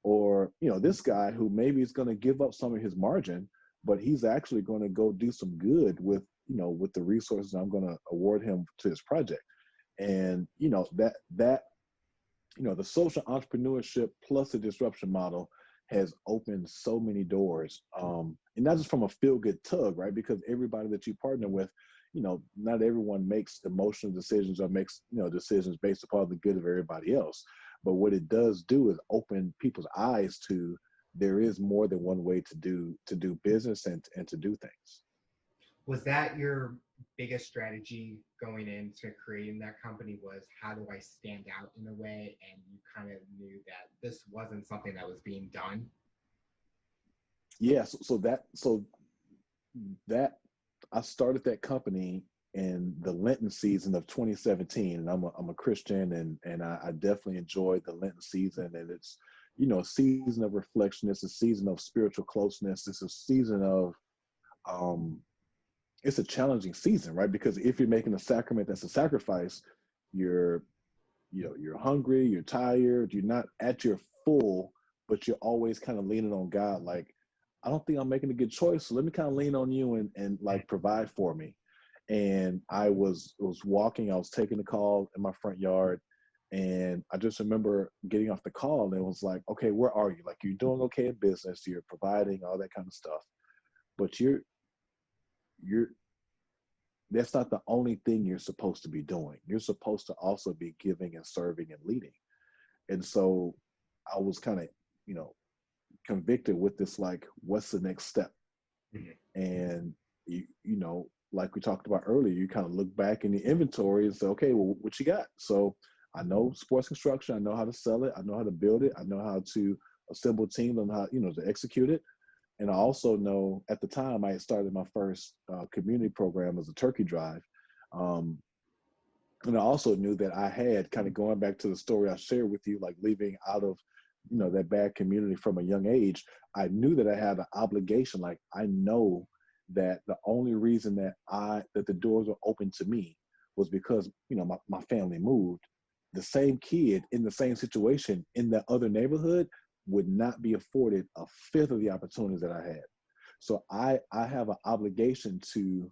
Or, this guy who maybe is going to give up some of his margin, but he's actually going to go do some good with, with the resources I'm going to award him to his project. And, the social entrepreneurship plus the disruption model has opened so many doors. And not just from a feel-good tug, right? Because everybody that you partner with, not everyone makes emotional decisions or makes, decisions based upon the good of everybody else. But what it does do is open people's eyes to there is more than one way to do business and to do things. Was that your biggest strategy going into creating that company, was how do I stand out in a way, and you kind of knew that this wasn't something that was being done? Yeah, so that I started that company in the Lenten season of 2017, and I'm a Christian, and I definitely enjoyed the Lenten season, and it's a season of reflection. It's a season of spiritual closeness. It's a season of it's a challenging season, right? Because if you're making a sacrament that's a sacrifice, you're hungry, you're tired, you're not at your full, but you're always kind of leaning on God. Like, I don't think I'm making a good choice, so let me kind of lean on you and like provide for me. And I was walking, I was taking the call in my front yard, and I just remember getting off the call, and it was like, okay, where are you? Like, you're doing okay in business, you're providing all that kind of stuff, but you're that's not the only thing you're supposed to be doing. You're supposed to also be giving and serving and leading. And so I was kind of, convicted with this, like, what's the next step? Mm-hmm. And like we talked about earlier, you kind of look back in the inventory and say, okay, well, what you got? So I know sports construction. I know how to sell it. I know how to build it. I know how to assemble teams and how, to execute it. And I also know at the time I had started my first community program as a turkey drive. Um, and I also knew that I had, kind of going back to the story I shared with you, like leaving out of, that bad community from a young age. I knew that I had an obligation. Like, I know that the only reason that the doors were open to me was because, my family moved. The same kid in the same situation in that other neighborhood would not be afforded a fifth of the opportunities that I had. So I have an obligation to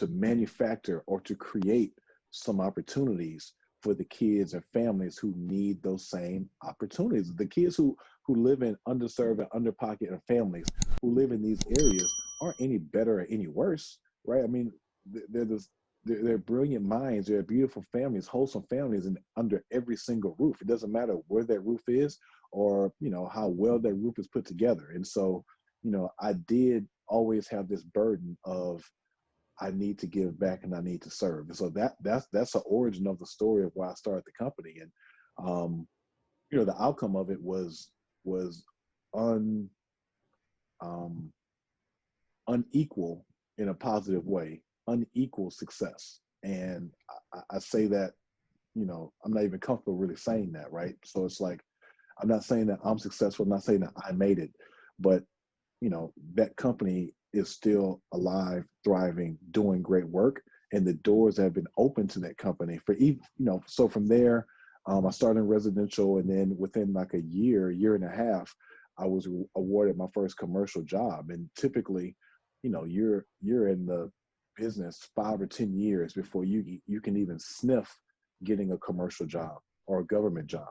manufacture or to create some opportunities for the kids and families who need those same opportunities. The kids who live in underserved and underpocket families who live in these areas aren't any better or any worse, right? I mean, they're brilliant minds. They're beautiful families, wholesome families, and under every single roof. It doesn't matter where that roof is or how well that roof is put together. And so, I did always have this burden of, I need to give back and I need to serve. And so that's the origin of the story of why I started the company. And the outcome of it was un unequal in a positive way, unequal success. And I say that, I'm not even comfortable really saying that, right? So it's like, I'm not saying that I'm successful, I'm not saying that I made it, but that company is still alive, thriving, doing great work, and the doors have been open to that company for so from there, I started in residential, and then within like a year and a half, I was awarded my first commercial job. And typically, you're in the business 5 or 10 years before you can even sniff getting a commercial job or a government job,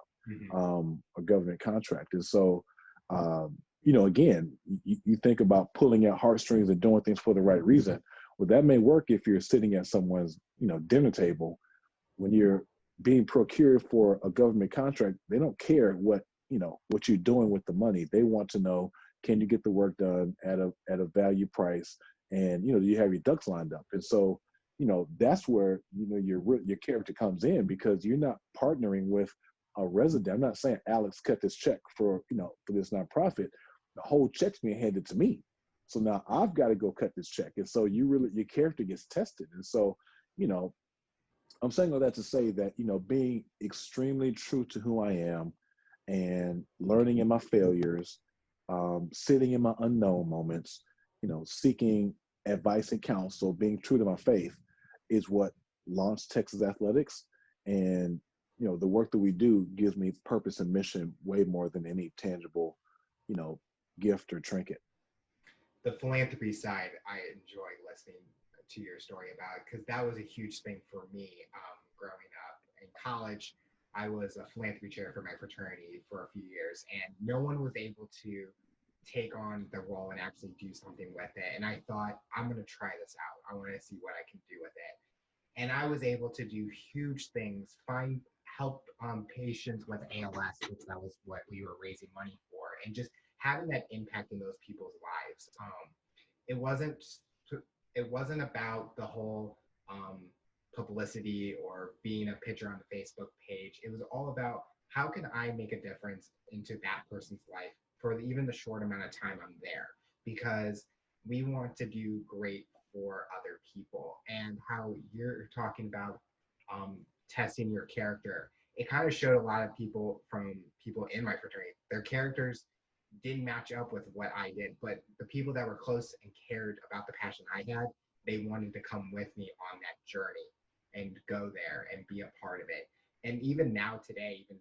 a government contract. And so, again, you think about pulling at heartstrings and doing things for the right reason. Well, that may work if you're sitting at someone's, dinner table. When you're being procured for a government contract, they don't care what you're doing with the money. They want to know, can you get the work done at a value price? And, do you have your ducks lined up? And so, that's where, your character comes in, because you're not partnering with a resident. I'm not saying, Alex, cut this check for this nonprofit. The whole check's being handed to me. So now I've got to go cut this check. And so your character gets tested. And so, I'm saying all that to say that, being extremely true to who I am and learning in my failures, sitting in my unknown moments, seeking advice and counsel, being true to my faith is what launched Texas Athletics. And, the work that we do gives me purpose and mission way more than any tangible, gift or trinket. The philanthropy side, I enjoy listening to your story about, because that was a huge thing for me growing up. In college, I was a philanthropy chair for my fraternity for a few years, and no one was able to take on the role and actually do something with it. And I thought, I'm going to try this out. I want to see what I can do with it. And I was able to do huge things, help patients with ALS, which that was what we were raising money for, and just having that impact in those people's lives. It wasn't it wasn't about the whole publicity or being a picture on the Facebook page. It was all about, how can I make a difference into that person's life for even the short amount of time I'm there, because we want to do great for other people. And how you're talking about testing your character, it kind of showed a lot of people in my fraternity, their characters didn't match up with what I did, but the people that were close and cared about the passion I had, they wanted to come with me on that journey and go there and be a part of it. And even now today, even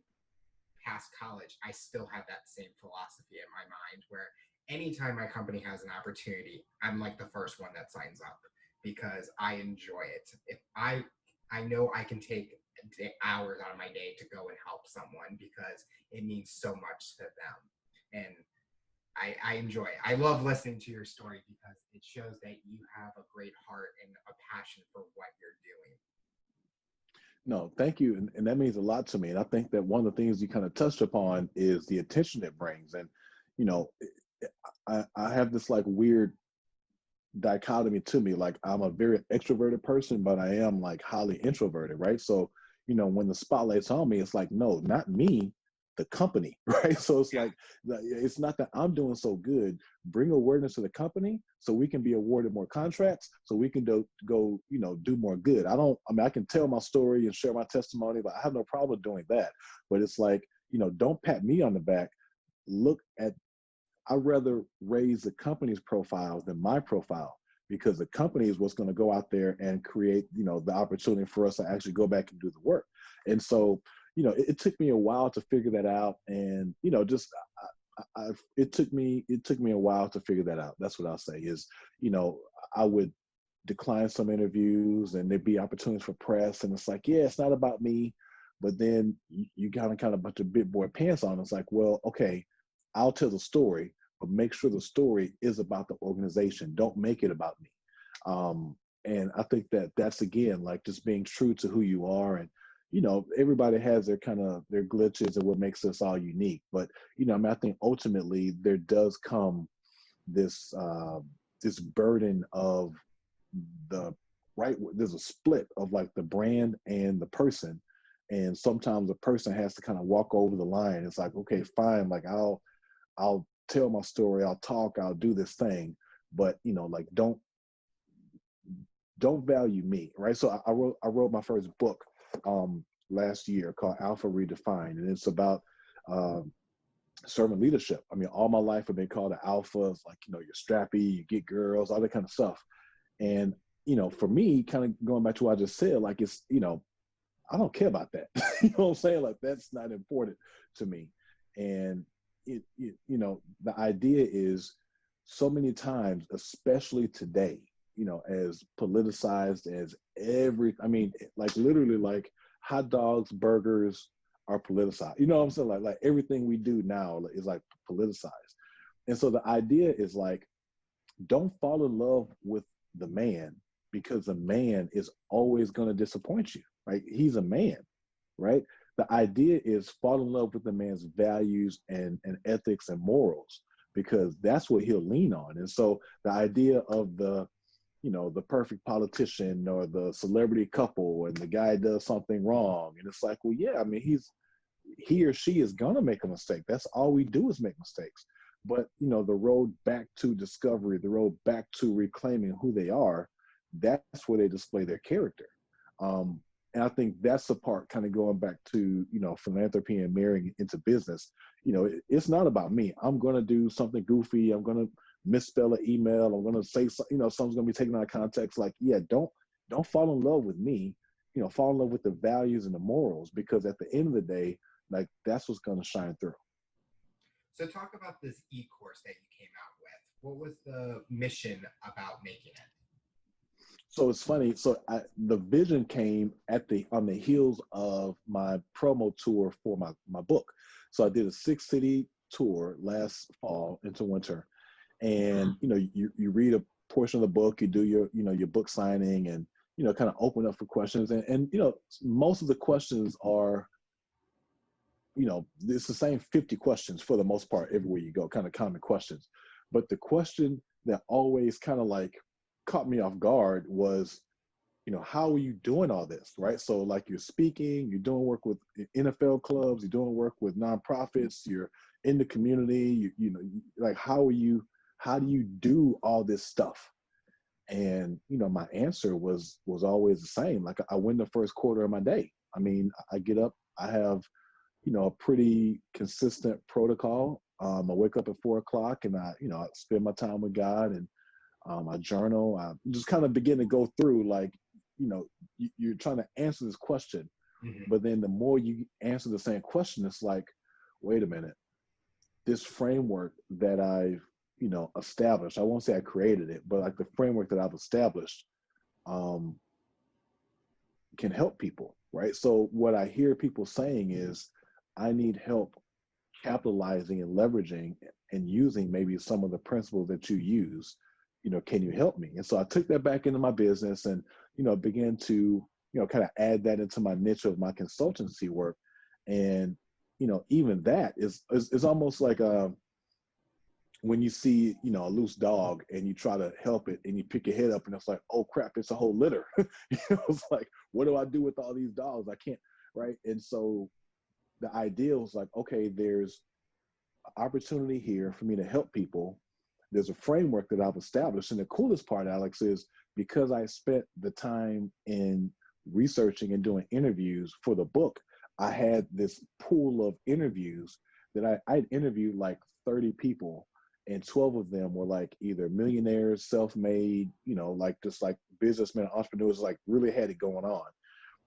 past college, I still have that same philosophy in my mind, where anytime my company has an opportunity, I'm like the first one that signs up, because I enjoy it. If I know I can take hours out of my day to go and help someone, because it means so much to them. And I enjoy it. I love listening to your story, because it shows that you have a great heart and a passion for what you're doing. No, thank you. And that means a lot to me. And I think that one of the things you kind of touched upon is the attention it brings. And, I have this like weird dichotomy to me. Like I'm a very extroverted person, but I am like highly introverted, right? So, when the spotlight's on me, it's like, no, not me, the company, right? So it's like, it's not that I'm doing so good. Bring awareness to the company so we can be awarded more contracts, so we can go, do more good. I can tell my story and share my testimony, but I have no problem doing that. But it's like, don't pat me on the back. Look at I'd rather raise the company's profile than my profile, because the company is what's going to go out there and create, the opportunity for us to actually go back and do the work. And so, it took me a while to figure that out. And, just, it took me a while to figure that out. That's what I'll say is, I would decline some interviews and there'd be opportunities for press. And it's like, yeah, it's not about me. But then you got to kind of put your big boy pants on. It's like, well, okay, I'll tell the story, but make sure the story is about the organization. Don't make it about me. And I think that's, again, like just being true to who you are. And, everybody has their their glitches and what makes us all unique. But, I think ultimately there does come this, this burden of there's a split of like the brand and the person. And sometimes the person has to kind of walk over the line. It's like, okay, fine. Like I'll tell my story, I'll talk, I'll do this thing, but like don't value me, right? So I wrote my first book last year called Alpha Redefined, and it's about servant leadership. I mean, all my life I've been called an alpha. It's like, you're strappy, you get girls, all that kind of stuff. And for me, kind of going back to what I just said, like it's, I don't care about that. You know what I'm saying? Like that's not important to me. And the idea is so many times, especially today, as politicized as like literally like hot dogs, burgers are politicized. You know what I'm saying? Like everything we do now is like politicized. And so the idea is like, don't fall in love with the man, because the man is always going to disappoint you, right? He's a man, right? The idea is fall in love with the man's values and ethics and morals, because that's what he'll lean on. And so the idea of the perfect politician or the celebrity couple and the guy does something wrong, and it's like, well, yeah, I mean, he or she is gonna make a mistake. That's all we do is make mistakes. But the road back to discovery, the road back to reclaiming who they are, that's where they display their character. And I think that's the part, kind of going back to, philanthropy and marrying into business. It's not about me. I'm going to do something goofy. I'm going to misspell an email. I'm going to say, something's going to be taken out of context. Like, yeah, don't fall in love with me. Fall in love with the values and the morals, because at the end of the day, like that's what's going to shine through. So talk about this e-course that you came out with. What was the mission about making it? So it's funny. So the vision came on the heels of my promo tour for my book. So I did a 6-city tour last fall into winter, and you read a portion of the book, you do your book signing, and kind of open up for questions, and most of the questions are it's the same 50 questions for the most part everywhere you go, kind of common questions. But the question that always kind of like caught me off guard was, how are you doing all this, right? So like you're speaking, you're doing work with NFL clubs, you're doing work with nonprofits, you're in the community, like how do you do all this stuff? And my answer was always the same. Like I win the first quarter of my day. I mean, I get up, I have a pretty consistent protocol. I wake up at 4:00 and I spend my time with God, and I journal. I just kind of begin to go through, like, you're trying to answer this question, but then the more you answer the same question, it's like, wait a minute, this framework that I've, established, I won't say I created it, but like the framework that I've established can help people, right? So what I hear people saying is, I need help capitalizing and leveraging and using maybe some of the principles that you use. Can you help me? And so I took that back into my business and, began to, kind of add that into my niche of my consultancy work. And, even that is almost like when you see, you know, a loose dog and you try to help it and you pick your head up and it's like, oh crap, it's a whole litter. You know, it's like, what do I do with all these dogs? I can't, right? And so the idea was like, okay, there's opportunity here for me to help people. There's a framework that I've established. And the coolest part, Alex, is because I spent the time in researching and doing interviews for the book, I had this pool of interviews that I'd interviewed like 30 people, and 12 of them were like either millionaires, self-made, you know, like just like businessmen, entrepreneurs, like really had it going on.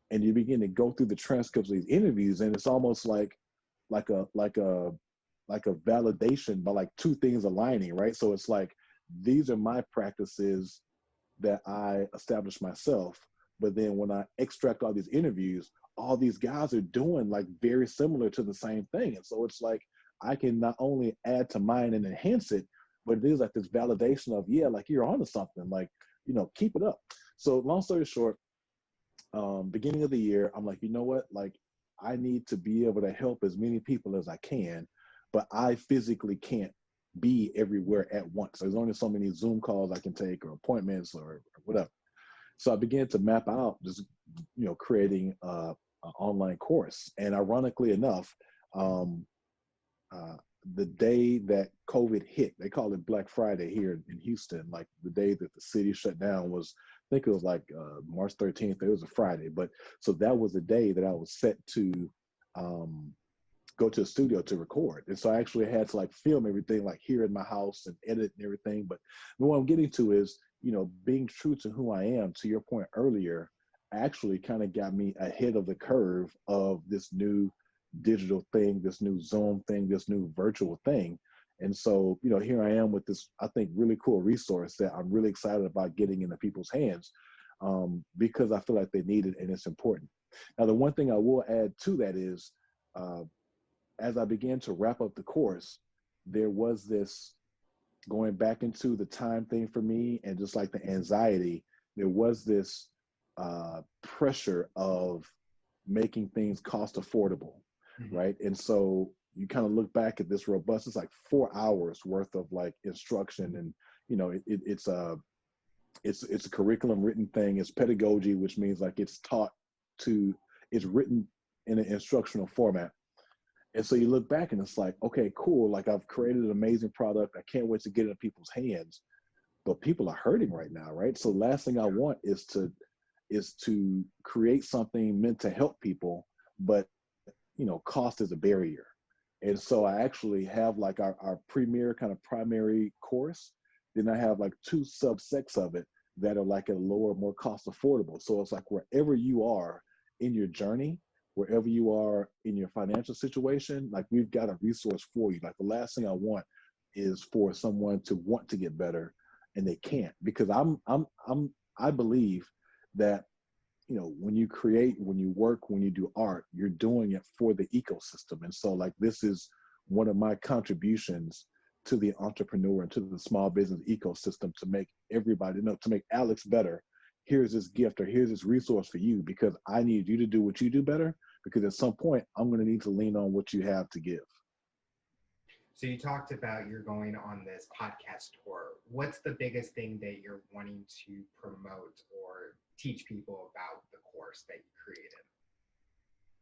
And you begin to go through the transcripts of these interviews, and it's almost like a like a like a validation by like two things aligning, right? So it's like, these are my practices that I established myself. But then when I extract all these interviews, all these guys are doing like very similar to the same thing. And so it's like, I can not only add to mine and enhance it, but it is like this validation of, yeah, like you're onto something, like, you know, keep it up. So long story short, beginning of the year, I'm like, you know what? Like, I need to be able to help as many people as I can, but I physically can't be everywhere at once. There's only so many Zoom calls I can take or appointments or whatever. So I began to map out just, you know, creating an online course. And ironically enough, um, the day that COVID hit, they call it Black Friday here in Houston, like the day that the city shut down was, I think it was like March 13th. It was a Friday. But so that was the day that I was set to go to a studio to record. And so I actually had to like film everything like here in my house and edit and everything. But what I'm getting to is, you know, being true to who I am, to your point earlier, actually kind of got me ahead of the curve of this new digital thing, this new Zoom thing, this new virtual thing. And so, you know, here I am with this, I think, really cool resource that I'm really excited about getting into people's hands, because I feel like they need it and it's important. Now, the one thing I will add to that is, as I began to wrap up the course, there was this going back into the time thing for me, and just like the anxiety, there was this pressure of making things cost affordable, right? And so you kind of look back at this robust, it's like 4 hours worth of like instruction, and you know, it's a curriculum written thing. It's pedagogy, which means like it's taught to, it's written in an instructional format. And so you look back and it's like, okay, cool. Like I've created an amazing product. I can't wait to get it in people's hands, but people are hurting right now, right? So last thing I want is to create something meant to help people, but you know, cost is a barrier. And so I actually have like our premier kind of primary course. Then I have like two subsets of it that are like a lower, more cost affordable. So it's like wherever you are in your journey, wherever you are in your financial situation, like we've got a resource for you. Like the last thing I want is for someone to want to get better and they can't, because I believe that, you know, when you create, when you work, when you do art, you're doing it for the ecosystem. And so like, this is one of my contributions to the entrepreneur and to the small business ecosystem, to make everybody know, to make Alex better. Here's this gift, or here's this resource for you, because I need you to do what you do better, because at some point I'm going to need to lean on what you have to give. So you talked about you're going on this podcast tour. What's the biggest thing that you're wanting to promote or teach people about the course that you created?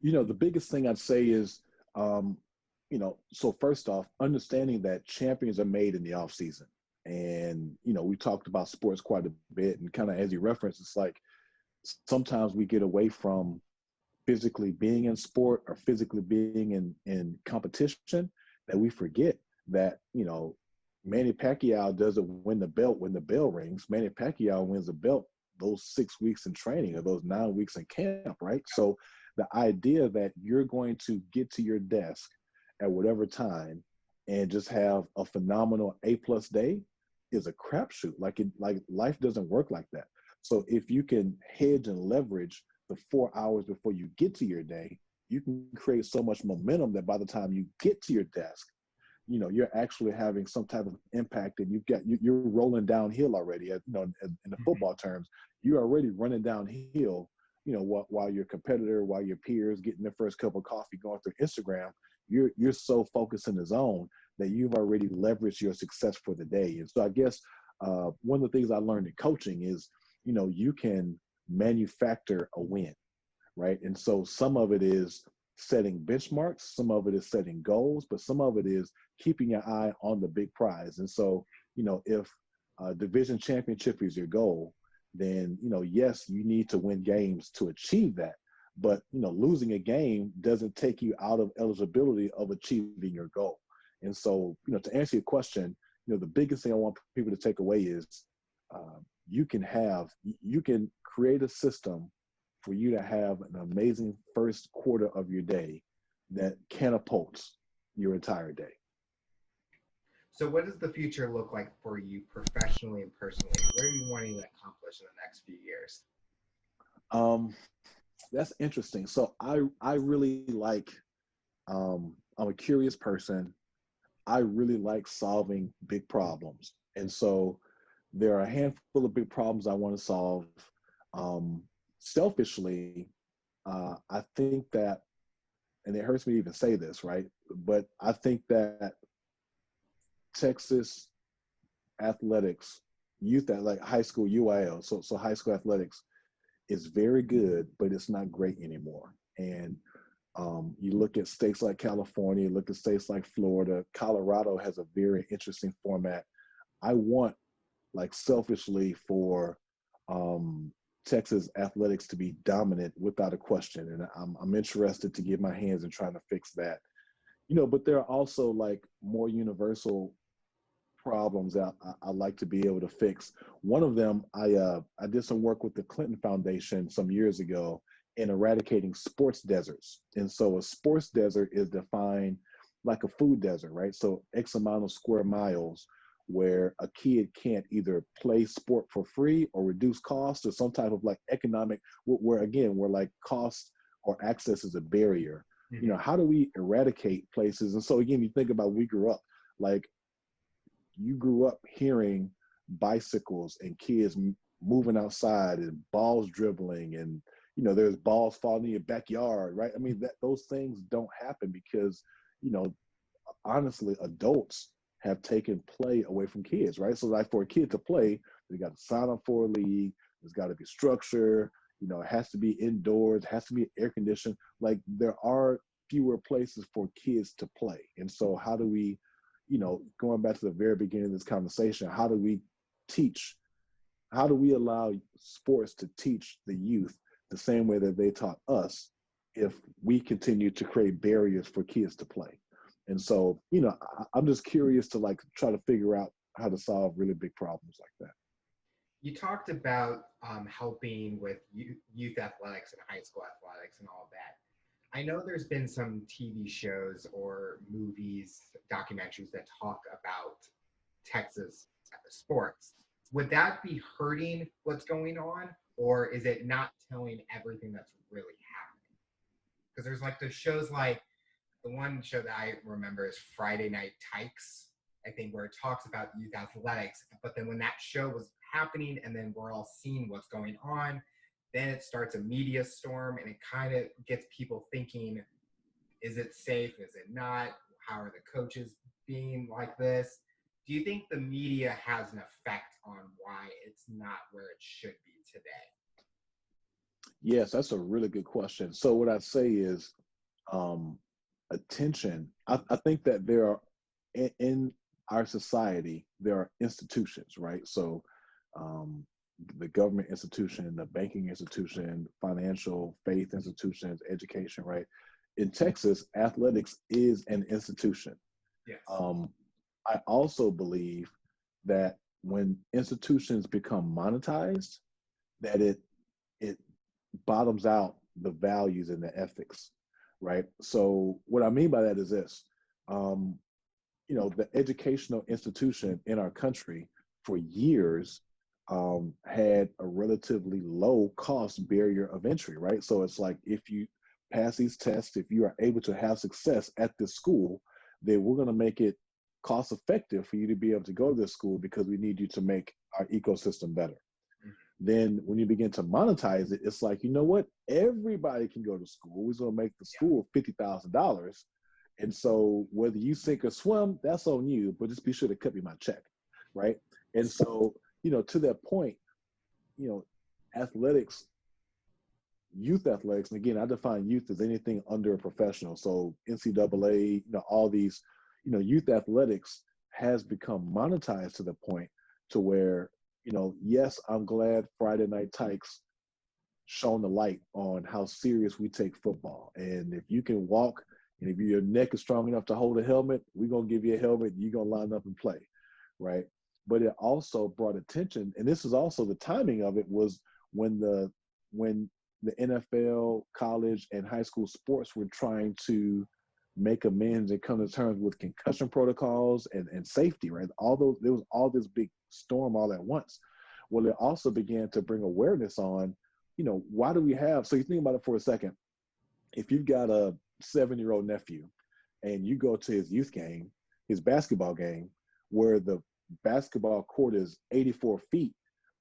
You know, the biggest thing I'd say is, you know, so first off, understanding that champions are made in the off season. And, you know, we talked about sports quite a bit, and kind of as you referenced, it's like sometimes we get away from physically being in sport or physically being in competition, that we forget that, you know, Manny Pacquiao doesn't win the belt when the bell rings. Manny Pacquiao wins the belt those 6 weeks in training or those 9 weeks in camp, right? So the idea that you're going to get to your desk at whatever time and just have a phenomenal A+ day is a crapshoot. Like life doesn't work like that. So if you can hedge and leverage the 4 hours before you get to your day, you can create so much momentum that by the time you get to your desk, you know, you're actually having some type of impact, and you're rolling downhill already. You know, in the football terms, you're already running downhill. You know, while your competitor, while your peers getting their first cup of coffee, going through Instagram, you're so focused in the zone that you've already leveraged your success for the day. And so I guess one of the things I learned in coaching is, you can manufacture a win, right? And so some of it is setting benchmarks, some of it is setting goals, but some of it is keeping your eye on the big prize. And so, if a division championship is your goal, then, yes, you need to win games to achieve that. But, losing a game doesn't take you out of eligibility of achieving your goal. And so, to answer your question, the biggest thing I want people to take away is you can create a system for you to have an amazing first quarter of your day that catapults your entire day. So what does the future look like for you professionally and personally? What are you wanting to accomplish in the next few years? That's interesting. So I really like, I'm a curious person. I really like solving big problems. And so there are a handful of big problems I want to solve. Selfishly, I think that, and it hurts me to even say this, right? But I think that Texas athletics, like high school UIL, so high school athletics is very good, but it's not great anymore. And you look at states like California, look at states like Florida, Colorado has a very interesting format. I want, like selfishly, for Texas athletics to be dominant without a question. And I'm interested to get my hands in trying to fix that. But there are also like more universal problems that I like to be able to fix. One of them, I did some work with the Clinton Foundation some years ago in eradicating sports deserts. And so a sports desert is defined like a food desert, right? So X amount of square miles where a kid can't either play sport for free or reduce cost, or some type of like economic, where like cost or access is a barrier. Mm-hmm. How do we eradicate places? And so again, you think about, we grew up, like, you grew up hearing bicycles and kids moving outside and balls dribbling, and there's balls falling in your backyard, right? I mean, those things don't happen because, honestly, adults have taken play away from kids, right? So like for a kid to play, they got to sign up for a league. There's got to be structure. It has to be indoors. It has to be air conditioned. Like, there are fewer places for kids to play. And so how do we, going back to the very beginning of this conversation, how do we allow sports to teach the youth the same way that they taught us, if we continue to create barriers for kids to play? And so, I'm just curious to like try to figure out how to solve really big problems like that. You talked about helping with youth athletics and high school athletics and all of that. I know there's been some TV shows or movies, documentaries that talk about Texas sports. Would that be hurting what's going on, or is it not telling everything that's really happening? Because there's like those shows, like the one show that I remember is Friday Night Tykes, I think, where it talks about youth athletics. But then when that show was happening and then we're all seeing what's going on, then it starts a media storm, and it kind of gets people thinking, is it safe? Is it not? How are the coaches being like this? Do you think the media has an effect on why it's not where it should be today? Yes, that's a really good question. So what I'd say is attention. I think that there are, in our society, there are institutions, right? So the government institution, the banking institution, financial, faith institutions, education, right? In Texas, athletics is an institution. Yes. I also believe that when institutions become monetized, that it bottoms out the values and the ethics, right? So what I mean by that is this, the educational institution in our country for years had a relatively low cost barrier of entry, right? So it's like, if you pass these tests, if you are able to have success at this school, then we're going to make it cost effective for you to be able to go to this school, because we need you to make our ecosystem better. Mm-hmm. Then when you begin to monetize it, it's like, you know what? Everybody can go to school. We're going to make the school $50,000, And so whether you sink or swim, that's on you, but just be sure to cut me my check, right? And so, to that point, you know, athletics, youth athletics, and again, I define youth as anything under a professional. So NCAA, all these, youth athletics has become monetized to the point to where, yes, I'm glad Friday Night Tykes shone the light on how serious we take football. And if you can walk and if your neck is strong enough to hold a helmet, we're going to give you a helmet and you're going to line up and play, right? But it also brought attention, and this is also the timing of it was when the NFL, college, and high school sports were trying to make amends and come to terms with concussion protocols and safety, right? There was all this big storm all at once. Well, it also began to bring awareness on, why do we have, so you think about it for a second. If you've got a 7-year-old nephew and you go to his youth game, his basketball game, where the basketball court is 84 feet,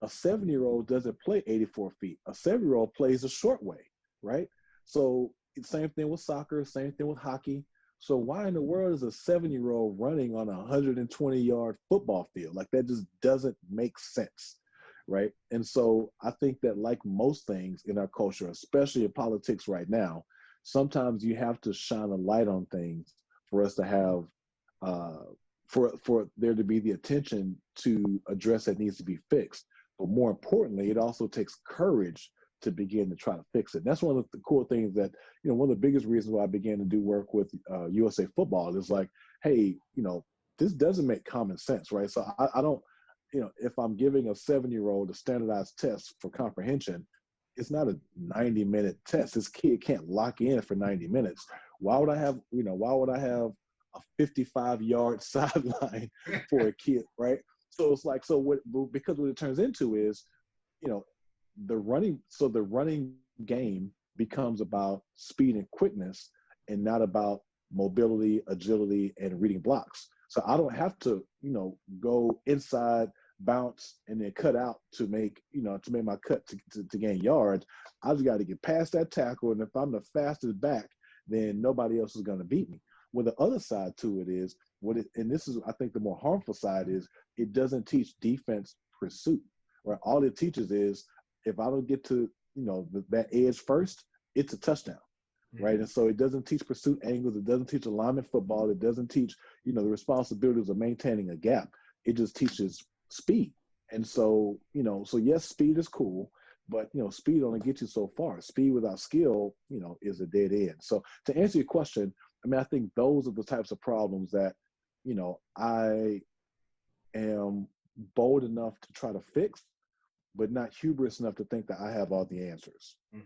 a 7-year-old doesn't play 84 feet. A 7-year-old plays a short way, right? So same thing with soccer, same thing with hockey. So why in the world is a 7-year-old running on a 120-yard football field? Like, that just doesn't make sense, right? And so I think that, like most things in our culture, especially in politics right now, sometimes you have to shine a light on things for us to have, for there to be the attention to address that needs to be fixed. But more importantly, it also takes courage to begin to try to fix it. And that's one of the cool things that, one of the biggest reasons why I began to do work with USA Football is like, hey, this doesn't make common sense, right? So I don't, if I'm giving a 7-year-old a standardized test for comprehension, it's not a 90-minute test. This kid can't lock in for 90 minutes. Why would I have a 55-yard sideline for a kid, right? So it's like, because what it turns into is, the running game becomes about speed and quickness and not about mobility, agility, and reading blocks. So I don't have to, go inside, bounce, and then cut out to make my cut to gain yards. I just got to get past that tackle. And if I'm the fastest back, then nobody else is going to beat me. Well, the other side to it is and this is, I think, the more harmful side is it doesn't teach defense pursuit, right? All it teaches is if I don't get to, that edge first, it's a touchdown, right? And so it doesn't teach pursuit angles. It doesn't teach alignment football. It doesn't teach, the responsibilities of maintaining a gap. It just teaches speed. And so, so yes, speed is cool, but, speed only gets you so far. Speed without skill, is a dead end. So to answer your question, I think those are the types of problems that, I am bold enough to try to fix, but not hubris enough to think that I have all the answers. Mm-hmm.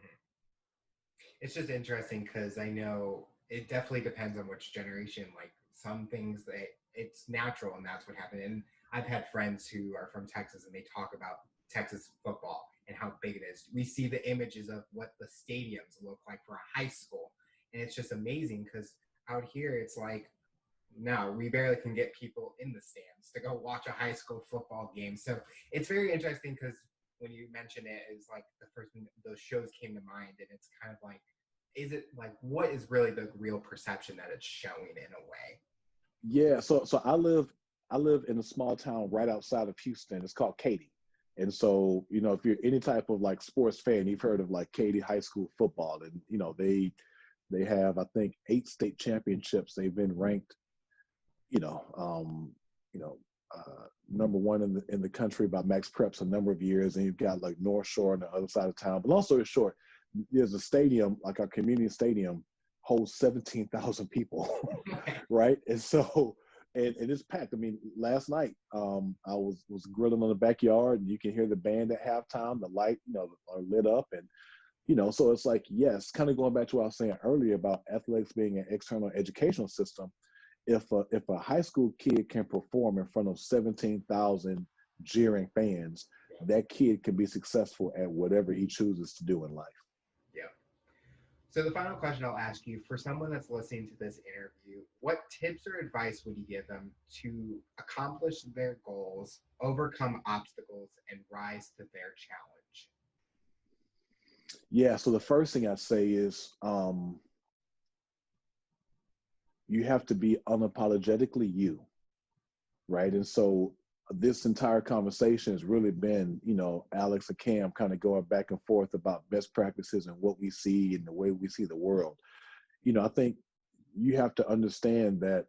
It's just interesting because I know it definitely depends on which generation. Like, some things that it's natural and that's what happened. And I've had friends who are from Texas and they talk about Texas football and how big it is. We see the images of what the stadiums look like for a high school. And it's just amazing because out here it's like, no, we barely can get people in the stands to go watch a high school football game. So it's very interesting because when you mention it, it's like the first thing those shows came to mind, and it's kind of like, is it like, what is really the real perception that it's showing in a way? Yeah, so I live in a small town right outside of Houston. It's called Katy. And so, if you're any type of like sports fan, you've heard of like Katy High School football. And, they have, I think, 8 state championships. They've been ranked, number one in the country by Max Preps a number of years. And you've got like North Shore on the other side of town. But also it's short. There's a stadium, like our community stadium, holds 17,000 people, right? And so, and it's packed. I mean, last night I was grilling on the backyard, and you can hear the band at halftime. The light, are lit up, and so it's like, yes, kind of going back to what I was saying earlier about athletics being an external educational system. If a high school kid can perform in front of 17,000 jeering fans, that kid can be successful at whatever he chooses to do in life. Yeah. So the final question I'll ask you, for someone that's listening to this interview, what tips or advice would you give them to accomplish their goals, overcome obstacles, and rise to their challenge? Yeah, so the first thing I'd say is you have to be unapologetically you, right? And so this entire conversation has really been, Alex and Cam kind of going back and forth about best practices and what we see and the way we see the world. I think you have to understand that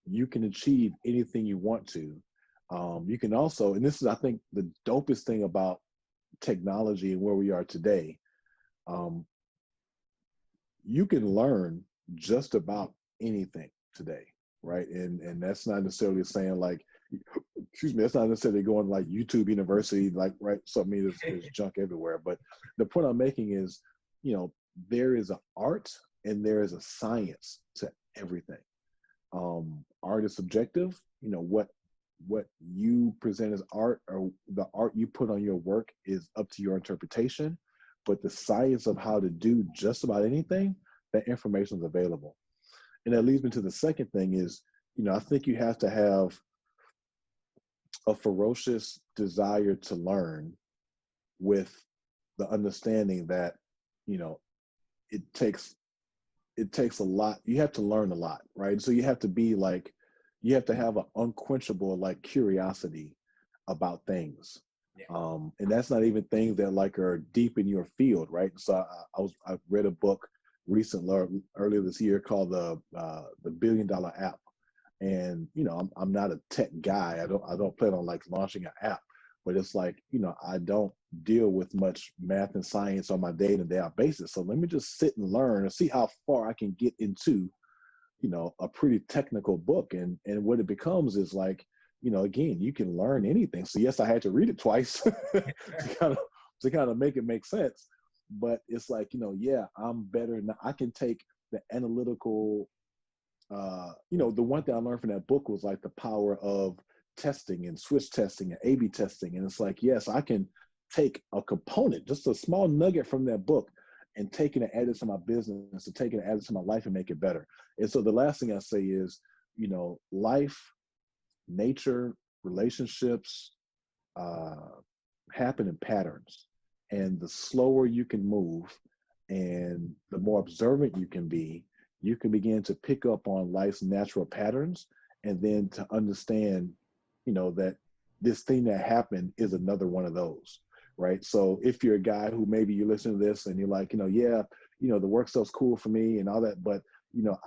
you can achieve anything you want to. You can also, and this is, I think, the dopest thing about technology and where we are today. Um, you can learn just about anything today, right? And that's not necessarily saying like, excuse me, that's not necessarily going like YouTube University, like, right? So I mean, there's junk everywhere. But the point I'm making is, there is an art and there is a science to everything. Art is subjective. What you present as art, or the art you put on your work, is up to your interpretation. But the science of how to do just about anything, that information is available. And that leads me to the second thing is, I think you have to have a ferocious desire to learn, with the understanding that, it takes a lot. You have to learn a lot, right? So you have to be like, you have to have an unquenchable like curiosity about things. Yeah. And that's not even things that like are deep in your field, right? So I read a book recently, earlier this year, called the $1 Billion App. And I'm not a tech guy. I don't plan on like launching an app, but it's like, I don't deal with much math and science on my day-to-day basis. So let me just sit and learn and see how far I can get into, a pretty technical book. And what it becomes is like, again, you can learn anything. So yes, I had to read it twice to kind of make it make sense. But it's like, yeah, I'm better now. I can take the analytical, the one thing I learned from that book was like the power of testing and switch testing and A/B testing. And it's like, yes, I can take a component, just a small nugget from that book, and take it and add it to my business, to take it and add it to my life and make it better. And so the last thing I say is, life, nature, relationships happen in patterns. And the slower you can move and the more observant you can be, you can begin to pick up on life's natural patterns, and then to understand, that this thing that happened is another one of those, right? So if you're a guy who maybe you listen to this and you're like, yeah, the work stuff's cool for me and all that, but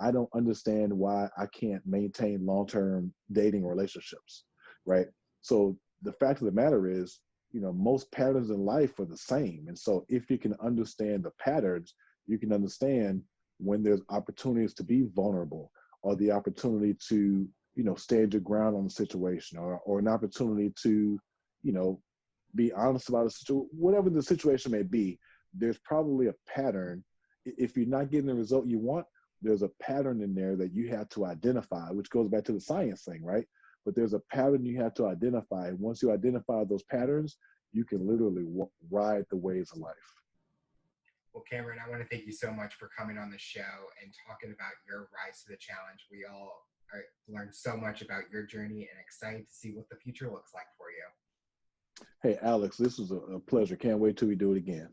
I don't understand why I can't maintain long-term dating relationships, right? So the fact of the matter is, most patterns in life are the same. And so if you can understand the patterns, you can understand when there's opportunities to be vulnerable, or the opportunity to, stand your ground on the situation, or an opportunity to, be honest about a situation, whatever the situation may be. There's probably a pattern. If you're not getting the result you want, there's a pattern in there that you have to identify, which goes back to the science thing, right? But there's a pattern you have to identify. Once you identify those patterns, you can literally ride the waves of life. Well, Cameron, I want to thank you so much for coming on the show and talking about your rise to the challenge. We all learned so much about your journey, and excited to see what the future looks like for you. Hey, Alex, this was a pleasure. Can't wait till we do it again.